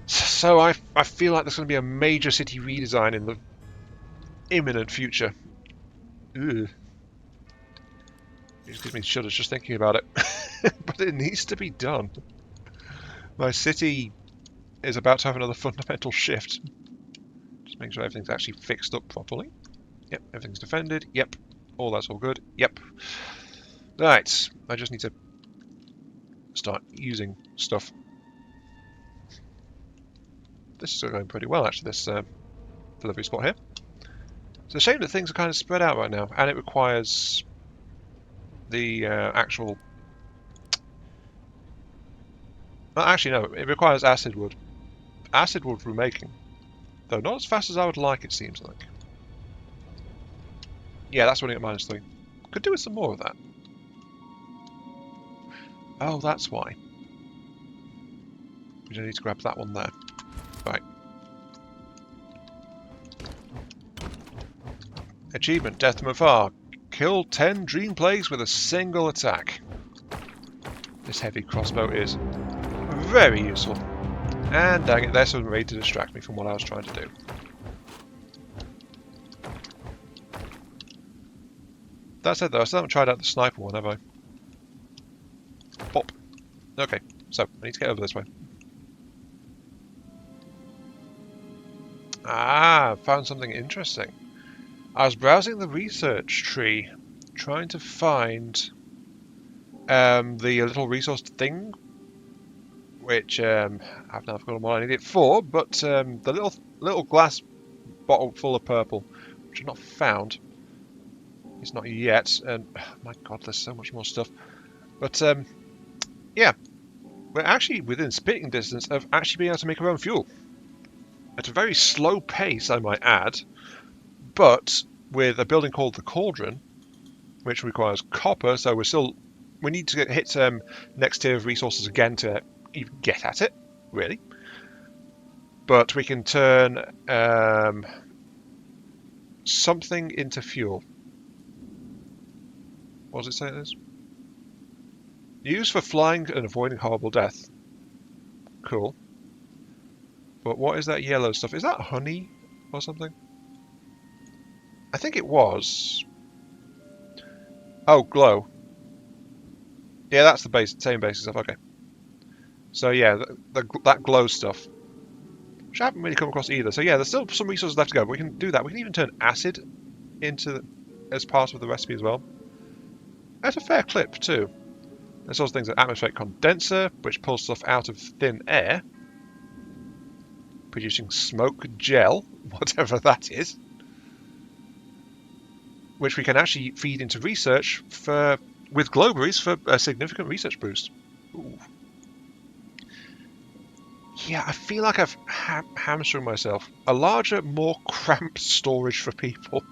So I feel like there's going to be a major city redesign in the imminent future. Ugh. It just gives me shudders just thinking about it. But it needs to be done. My city is about to have another fundamental shift. Just make sure everything's actually fixed up properly. Yep, everything's defended. Yep, all that's all good. Yep. Right, I just need to start using stuff. This is going pretty well, actually, this delivery spot here. It's a shame that things are kind of spread out right now, and it requires the actual... Well, actually, no, it requires acid wood. Acid wood remaking. Though not as fast as I would like, it seems like. Yeah, that's running at -3. Could do with some more of that. Oh, that's why. We don't need to grab that one there. Right. Achievement, Death from Afar. Kill 10 dream plagues with a single attack. This heavy crossbow is very useful. And dang it, there's something ready to distract me from what I was trying to do. That said, though, I still haven't tried out the sniper one, have I? Pop. Okay, so I need to get over this way. Ah, found something interesting. I was browsing the research tree, trying to find the little resource thing, which I've now forgotten what I need it for, but the little glass bottle full of purple, which I've not found. It's not yet, and oh my god, there's so much more stuff. But yeah, we're actually within spitting distance of actually being able to make our own fuel. At a very slow pace, I might add, but with a building called the Cauldron, which requires copper, so we need to hit next tier of resources again to even get at it, really. But we can turn something into fuel. What does it say it is? Used for flying and avoiding horrible death. Cool. But what is that yellow stuff? Is that honey or something? I think it was. Oh, glow. Yeah, that's the same basic stuff. Okay. So yeah, that glow stuff, which I haven't really come across either. So yeah, there's still some resources left to go. But we can do that. We can even turn acid as part of the recipe as well. At a fair clip too. There's also things like atmospheric condenser, which pulls stuff out of thin air, producing smoke gel, whatever that is, which we can actually feed into research with glowberries for a significant research boost. Ooh. Yeah, I feel like I've hamstrung myself. A larger, more cramped storage for people.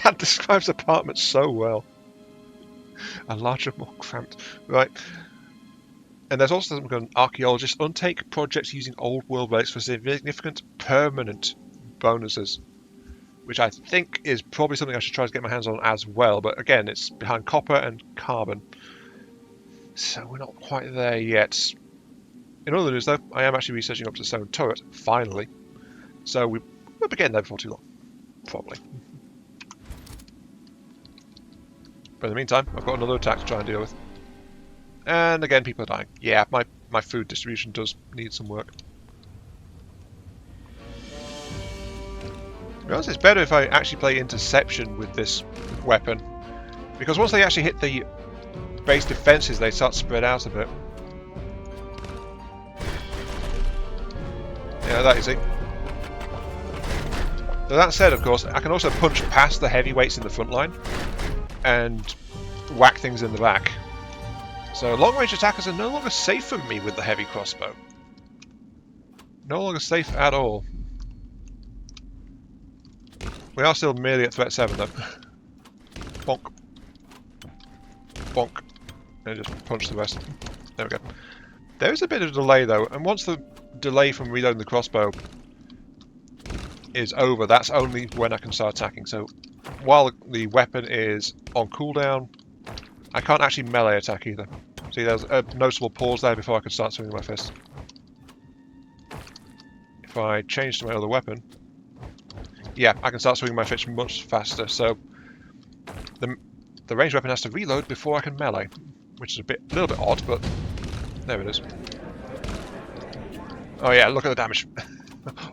That describes apartments so well. A larger, more cramped. Right. And there's also something called archaeologists untake projects using old world relics for significant permanent bonuses, which I think is probably something I should try to get my hands on as well. But again, it's behind copper and carbon, so we're not quite there yet. In other news, though, I am actually researching up to stone turret finally, so we'll be getting there before too long, probably. But in the meantime, I've got another attack to try and deal with. And again, people are dying. Yeah, my food distribution does need some work. To be honest, it's better if I actually play interception with this weapon, because once they actually hit the base defenses, they start to spread out a bit. Yeah, that easy. So that said, of course, I can also punch past the heavyweights in the front line and whack things in the back. So long-range attackers are no longer safe from me with the heavy crossbow. No longer safe at all. We are still merely at threat 7 though. Bonk. Bonk. And just punch the rest. There we go. There is a bit of delay though, and once the delay from reloading the crossbow is over, that's only when I can start attacking. So while the weapon is on cooldown, I can't actually melee attack either. See, there's a noticeable pause there before I can start swinging my fist. If I change to my other weapon, yeah, I can start swinging my fist much faster. So the ranged weapon has to reload before I can melee, which is a little bit odd, but there it is. Oh yeah, look at the damage.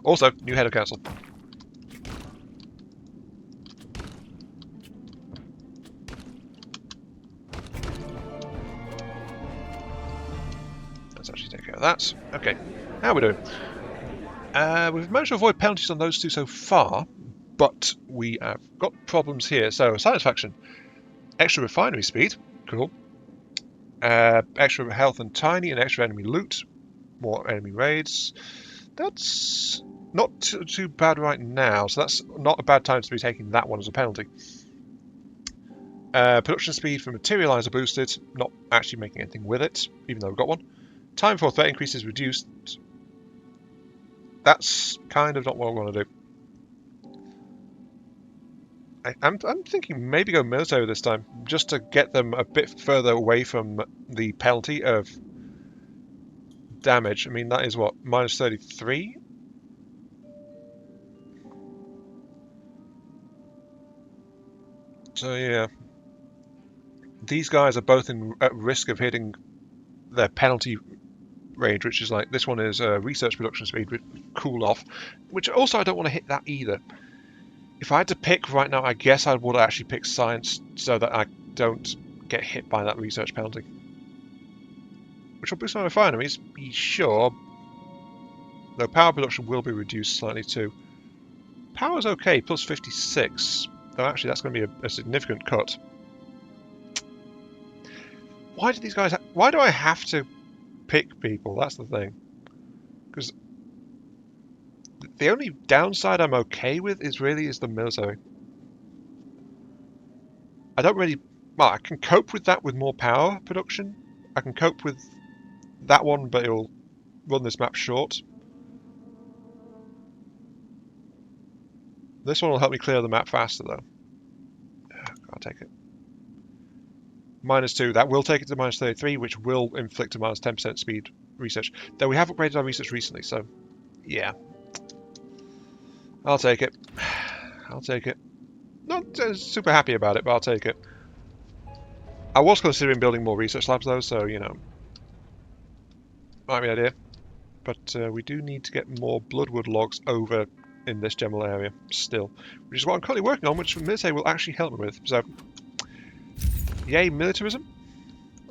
Also, new head of council. Let's actually take care of that. Okay, how are we doing? We've managed to avoid penalties on those two so far, but we have got problems here. So, satisfaction. Extra refinery speed. Cool. Extra health and tiny, and extra enemy loot. More enemy raids. That's not too bad right now, so that's not a bad time to be taking that one as a penalty. Production speed for materializer boosted, not actually making anything with it, even though we've got one. Time before threat increase is reduced. That's kind of not what I want to do. I'm thinking maybe go military this time, just to get them a bit further away from the penalty of damage. I mean, that is what, minus 33? So yeah, these guys are both at risk of hitting their penalty range, which is like, this one is research production speed, cool off, which also I don't want to hit that either. If I had to pick right now, I guess I would actually pick science so that I don't get hit by that research penalty. Which will boost my refineries, be sure. Though power production will be reduced slightly too. Power's okay, plus 56. Though actually that's going to be a significant cut. Why do these guys... why do I have to pick people? That's the thing. Because the only downside I'm okay with is the military. I don't really... well, I can cope with that with more power production. I can cope with that one, but it'll run this map short. This one will help me clear the map faster, though. I'll take it. -2, that will take it to -33, which will inflict a -10% speed research. Though we have upgraded our research recently, so yeah. I'll take it. I'll take it. Not super happy about it, but I'll take it. I was considering building more research labs, though, so, you know, might be an idea. But we do need to get more bloodwood logs over in this general area still, which is what I'm currently working on, which the military will actually help me with. So, yay, militarism,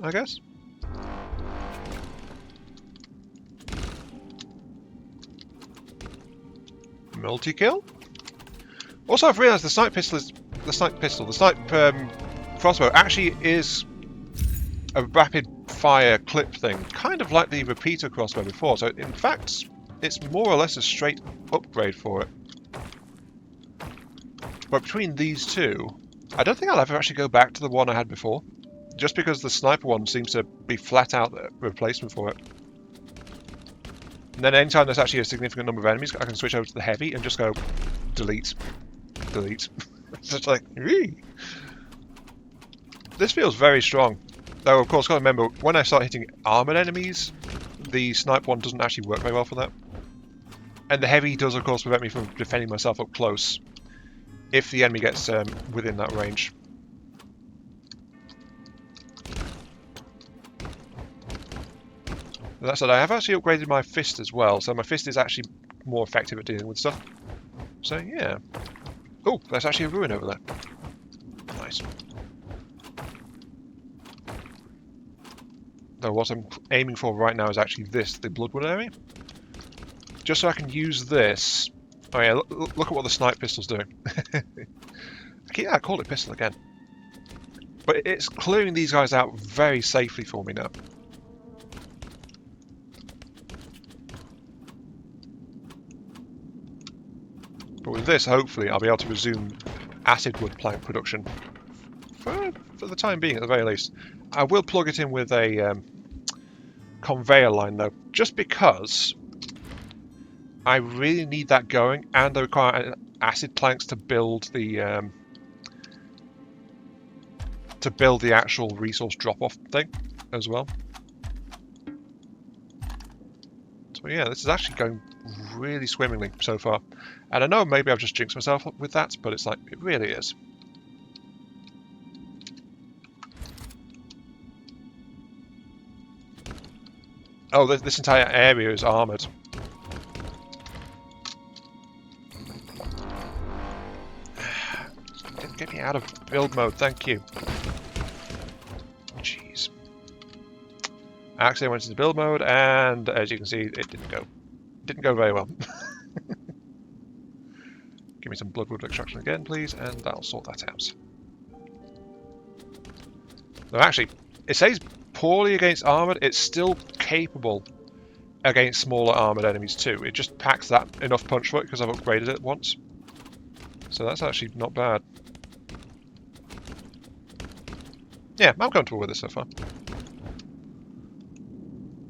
I guess. Multi-kill. Also, I've realised the snipe crossbow actually is a rapid fire clip thing, kind of like the repeater crossbow before. So, in fact, it's more or less a straight upgrade for it. But between these two, I don't think I'll ever actually go back to the one I had before, just because the sniper one seems to be flat out the replacement for it. And then anytime there's actually a significant number of enemies, I can switch over to the heavy and just go delete, delete. It's just like, eee. This feels very strong. Though, of course, got to remember, when I start hitting armoured enemies, the snipe one doesn't actually work very well for that. And the heavy does, of course, prevent me from defending myself up close if the enemy gets within that range. That said, I have actually upgraded my fist as well, so my fist is actually more effective at dealing with stuff. So, yeah. Oh, there's actually a ruin over there. Nice. Though what I'm aiming for right now is actually this, the bloodwood area. Just so I can use this. Oh yeah, look at what the snipe pistol's doing. I called it pistol again. But it's clearing these guys out very safely for me now. But with this, hopefully, I'll be able to resume acid wood plank production. For the time being, at the very least. I will plug it in with a conveyor line, though, just because I really need that going, and I require acid planks to build the actual resource drop-off thing as well. So yeah, this is actually going really swimmingly so far. And I know maybe I've just jinxed myself with that, but it's like, it really is. Oh, this entire area is armoured. Didn't get me out of build mode, thank you. Jeez. I actually went into build mode, and as you can see, it didn't go very well. Give me some bloodwood extraction again, please, and that'll sort that out. No, actually, it says poorly against armoured. It's still capable against smaller armoured enemies too. It just packs that enough punch for it because I've upgraded it once. So that's actually not bad. Yeah, I'm comfortable with this so far.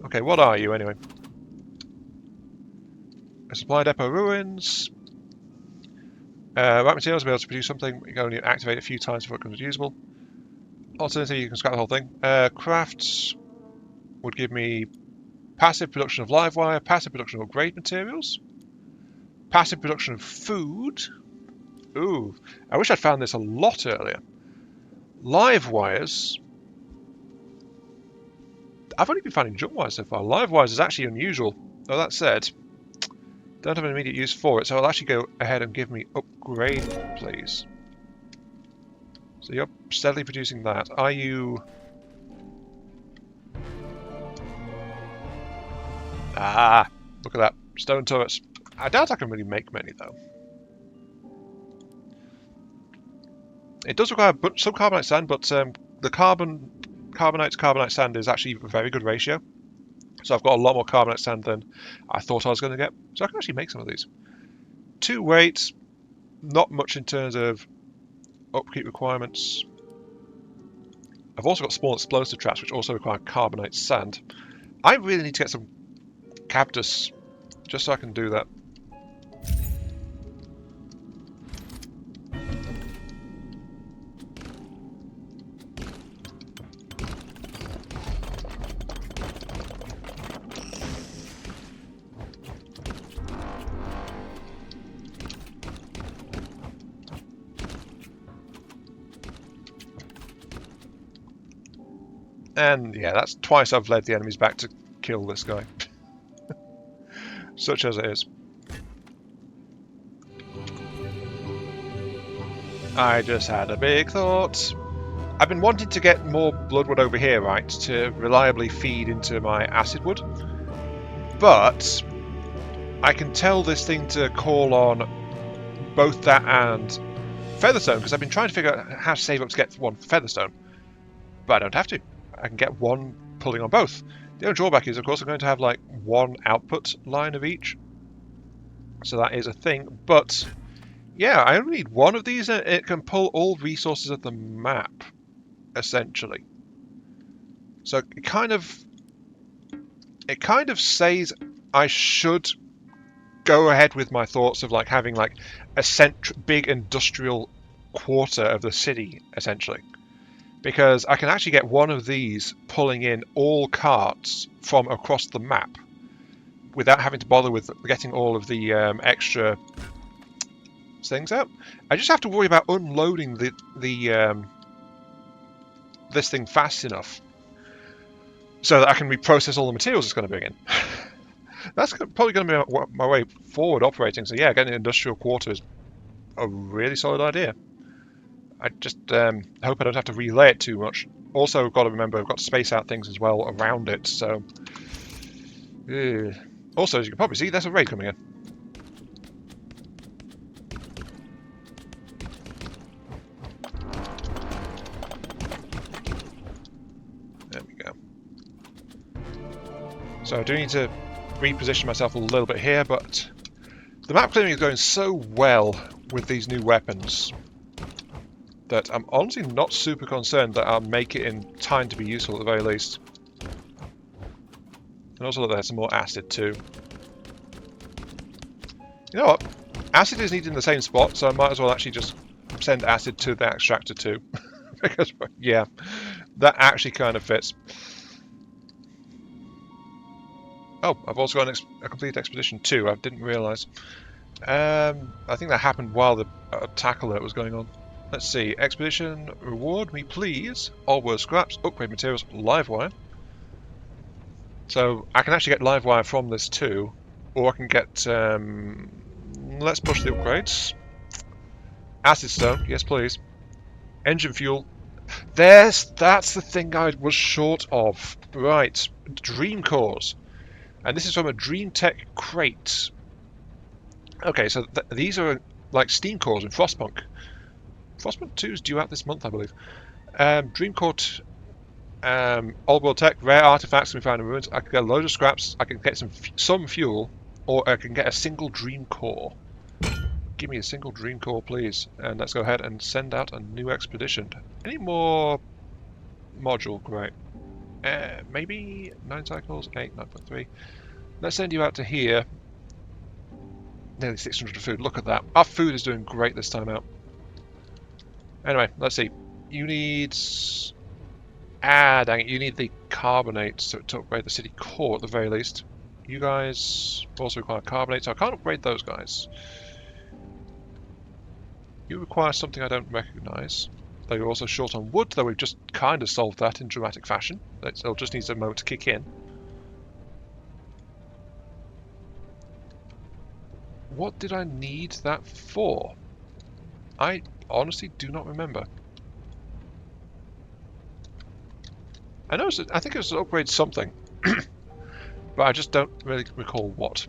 Okay, what are you anyway? A supply depot ruins. Right materials will be able to produce something. You can only activate it a few times before it becomes usable. Alternatively, you can scrap the whole thing. Crafts would give me passive production of live wire, passive production of upgrade materials, passive production of food. Ooh, I wish I'd found this a lot earlier. Live wires. I've only been finding junk wires so far. Live wires is actually unusual. Though that said, don't have an immediate use for it, so I'll actually go ahead and give me upgrade, please. So you're steadily producing that. Are you... Ah, look at that. Stone turrets. I doubt I can really make many, though. It does require some carbonite sand, but the carbonite to carbonite sand is actually a very good ratio. So I've got a lot more carbonite sand than I thought I was going to get. So I can actually make some of these. 2 weight, not much in terms of upkeep requirements. I've also got small explosive traps, which also require carbonite sand. I really need to get some cactus, just so I can do that. And yeah, that's twice I've led the enemies back to kill this guy. Such as it is. I just had a big thought. I've been wanting to get more bloodwood over here, right, to reliably feed into my acid wood. But I can tell this thing to call on both that and featherstone, because I've been trying to figure out how to save up to get one featherstone. But I don't have to. I can get one pulling on both. The only drawback is, of course, I'm going to have like one output line of each. So that is a thing. But yeah, I only need one of these and it can pull all resources of the map, essentially. So it kind of says I should go ahead with my thoughts of like having like a big industrial quarter of the city, essentially. Because I can actually get one of these pulling in all carts from across the map without having to bother with getting all of the extra things out. I just have to worry about unloading this thing fast enough so that I can reprocess all the materials it's going to bring in. That's probably going to be my way forward operating. So yeah, getting an industrial quarter is a really solid idea. I just hope I don't have to relay it too much. Also, got to remember I've got to space out things as well around it. So, also, as you can probably see, there's a raid coming in. There we go. So I do need to reposition myself a little bit here, but the map clearing is going so well with these new weapons that I'm honestly not super concerned that I'll make it in time to be useful at the very least. And also look, there's some more acid too. You know what? Acid is needed in the same spot, so I might as well actually just send acid to the extractor too. Because, yeah, that actually kind of fits. Oh, I've also got a complete expedition too, I didn't realise. I think that happened while the attack alert was going on. Let's see, expedition, reward me please, all worth scraps, upgrade materials, live wire. So I can actually get live wire from this too, or I can get, let's push the upgrades. Acid stone, yes please. Engine fuel, that's the thing I was short of. Right, dream cores. And this is from a Dream Tech crate. Okay, so these are like steam cores in Frostpunk. Frostpunk 2 is due out this month, I believe. Dream Core, Old World Tech, rare artifacts can be found in ruins. I can get a load of scraps, I can get some fuel, or I can get a single Dream Core. Give me a single Dream Core, please. And let's go ahead and send out a new expedition. Any more module? Great. Maybe 9 cycles, 8, 9.3. Let's send you out to here. Nearly 600 of food. Look at that. Our food is doing great this time out. Anyway, let's see. You need... dang it. You need the carbonate to upgrade the city core at the very least. You guys also require carbonate, so I can't upgrade those guys. You require something I don't recognise. They're also short on wood, though we've just kind of solved that in dramatic fashion. It just needs a moment to kick in. What did I need that for? I honestly do not remember. I know I think it was to upgrade something, but I just don't really recall what.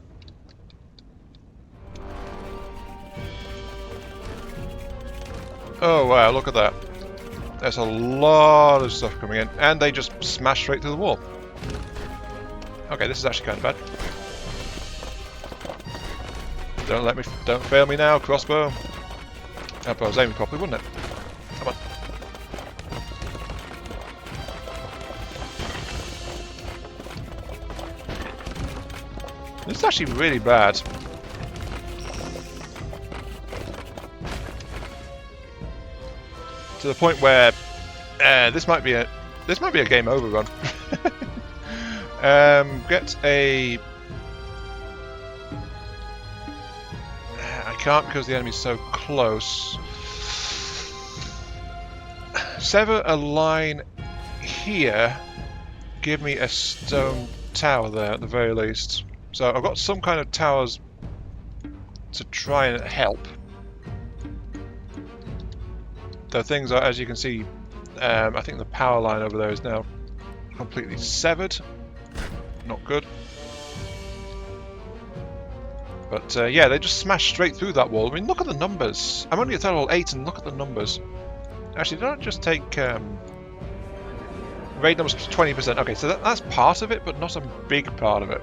Oh wow, look at that. There's a lot of stuff coming in, and they just smash straight through the wall. Okay, this is actually kind of bad. Don't fail me now, crossbow. If I was aiming properly, wouldn't it? Come on. This is actually really bad. To the point where this might be a game over run. Get a. I can't because the enemy's so close. Sever a line here. Give me a stone tower there at the very least. So I've got some kind of towers to try and help. The things are, as you can see, I think the power line over there is now completely severed. Not good. But yeah, they just smashed straight through that wall. I mean, look at the numbers. I'm only at level 8 and look at the numbers. Actually, did I just take raid numbers 20%? Okay, so that's part of it, but not a big part of it.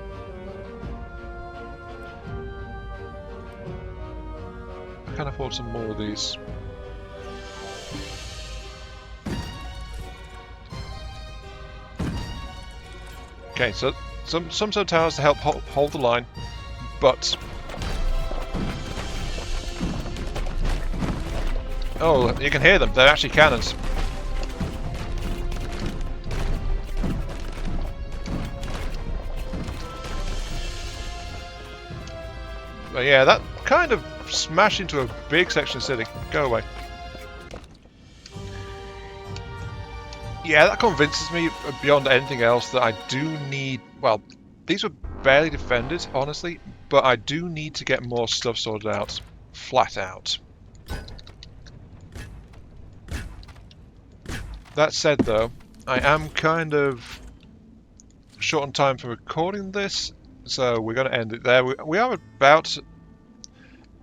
I can afford some more of these. Okay, so some sort of towers to help hold the line, but oh, you can hear them. They're actually cannons. But yeah, that kind of smashed into a big section of city. Go away. Yeah, that convinces me beyond anything else that I do need... Well, these were barely defended, honestly, but I do need to get more stuff sorted out. Flat out. That said, though, I am kind of short on time for recording this, so we're going to end it there. We are about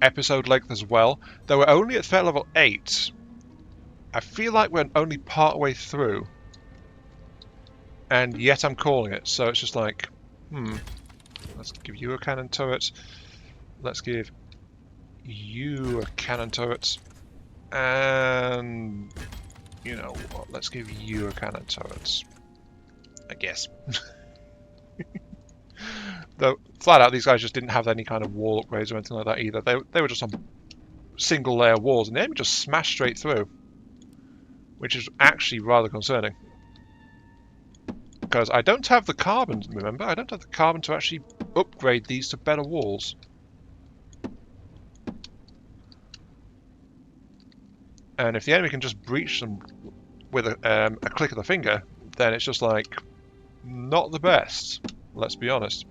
episode length as well, though we're only at threat level 8. I feel like we're only part way through, and yet I'm calling it, so it's just like, let's give you a cannon turret, let's give you a cannon turret, and, you know what, let's give you a cannon turret, I guess. Though, flat out, these guys just didn't have any kind of wall upgrades or anything like that either. They were just on single layer walls, and they just smashed straight through. Which is actually rather concerning. Because I don't have the carbon, remember? I don't have the carbon to actually upgrade these to better walls. And if the enemy can just breach them with a click of the finger, then it's just like, not the best, let's be honest.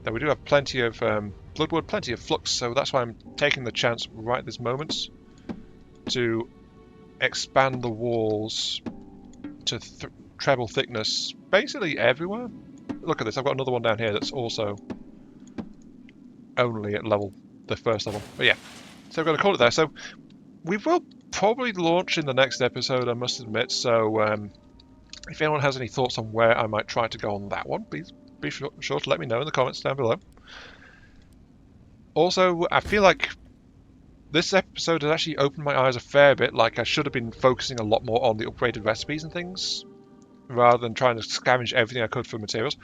Though we do have plenty of bloodwood, plenty of flux, so that's why I'm taking the chance right this moment to expand the walls to treble thickness basically everywhere. Look at this, I've got another one down here that's also only at the first level. But yeah, so I'm going to call it there. So we will probably launch in the next episode, I must admit, so if anyone has any thoughts on where I might try to go on that one, please be sure to let me know in the comments down below. Also, I feel like this episode has actually opened my eyes a fair bit. Like, I should have been focusing a lot more on the upgraded recipes and things, rather than trying to scavenge everything I could for materials.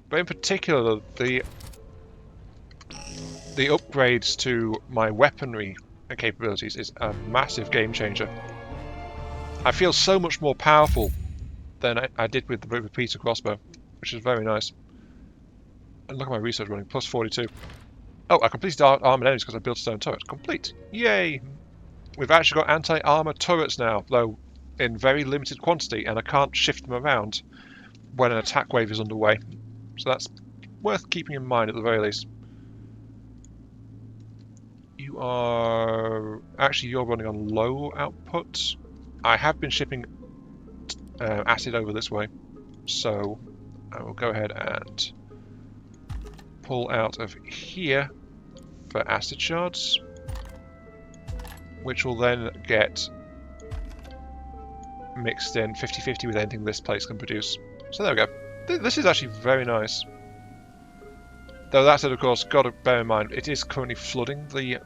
But in particular, the upgrades to my weaponry capabilities is a massive game changer. I feel so much more powerful than I did with the repeater crossbow, which is very nice. And look at my research running, plus 42. Oh, I completed armored enemies because I built a stone turret. Complete. Yay! We've actually got anti-armor turrets now, though in very limited quantity, and I can't shift them around when an attack wave is underway. So that's worth keeping in mind at the very least. You are... Actually, you're running on low output. I have been shipping acid over this way, so I will go ahead and pull out of here for acid shards, which will then get mixed in 50-50 with anything this place can produce. So there we go. This is actually very nice. Though that said, of course, got to bear in mind, it is currently flooding the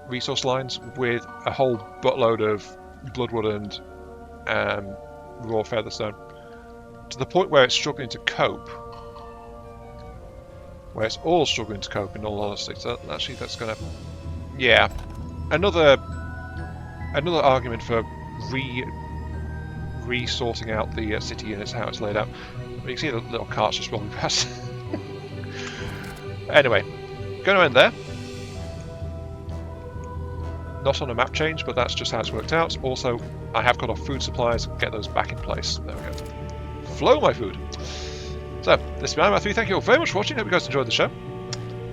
resource lines with a whole buttload of bloodwood and raw featherstone, to the point where it's struggling to cope. Where it's all struggling to cope, in all honesty. So actually, that's going to... Yeah. Another argument for re-sorting out the city units, how it's laid out. But you can see the little carts just rolling past. Anyway, going to end there. Not on a map change, but that's just how it's worked out. Also, I have got off food supplies, get those back in place. There we go. Flow my food. So, this has been Nomad 3. Thank you all very much for watching. Hope you guys enjoyed the show.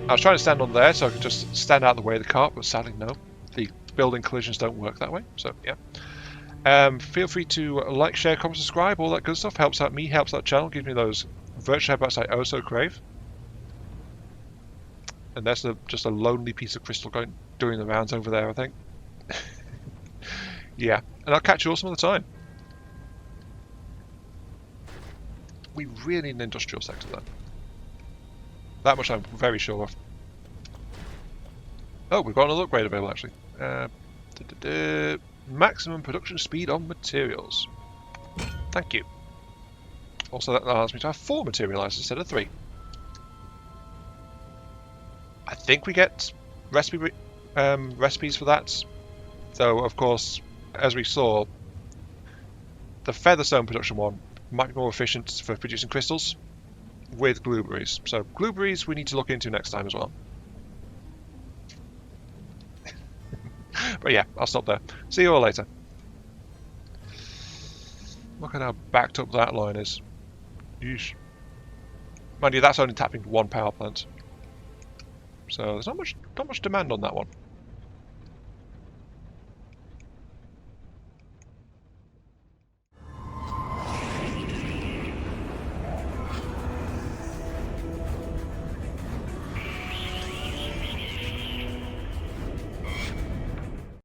I was trying to stand on there so I could just stand out of the way of the cart, but sadly no. The building collisions don't work that way, so yeah. Feel free to like, share, comment, subscribe, all that good stuff. Helps out me, helps out the channel, gives me those virtual headbutts I oh so crave. And that's just a lonely piece of crystal doing the rounds over there, I think. Yeah, and I'll catch you all some other time. We really need an industrial sector then. That much I'm very sure of. Oh, we've got another upgrade available actually. Maximum production speed on materials. Thank you. Also, that allows me to have 4 materialized instead of 3. I think we get recipes for that. Though, of course, as we saw, the featherstone production one might be more efficient for producing crystals with blueberries. So blueberries we need to look into next time as well. But yeah, I'll stop there. See you all later. Look at how backed up that line is. Yeesh. Mind you, that's only tapping 1 power plant. So there's not much demand on that one.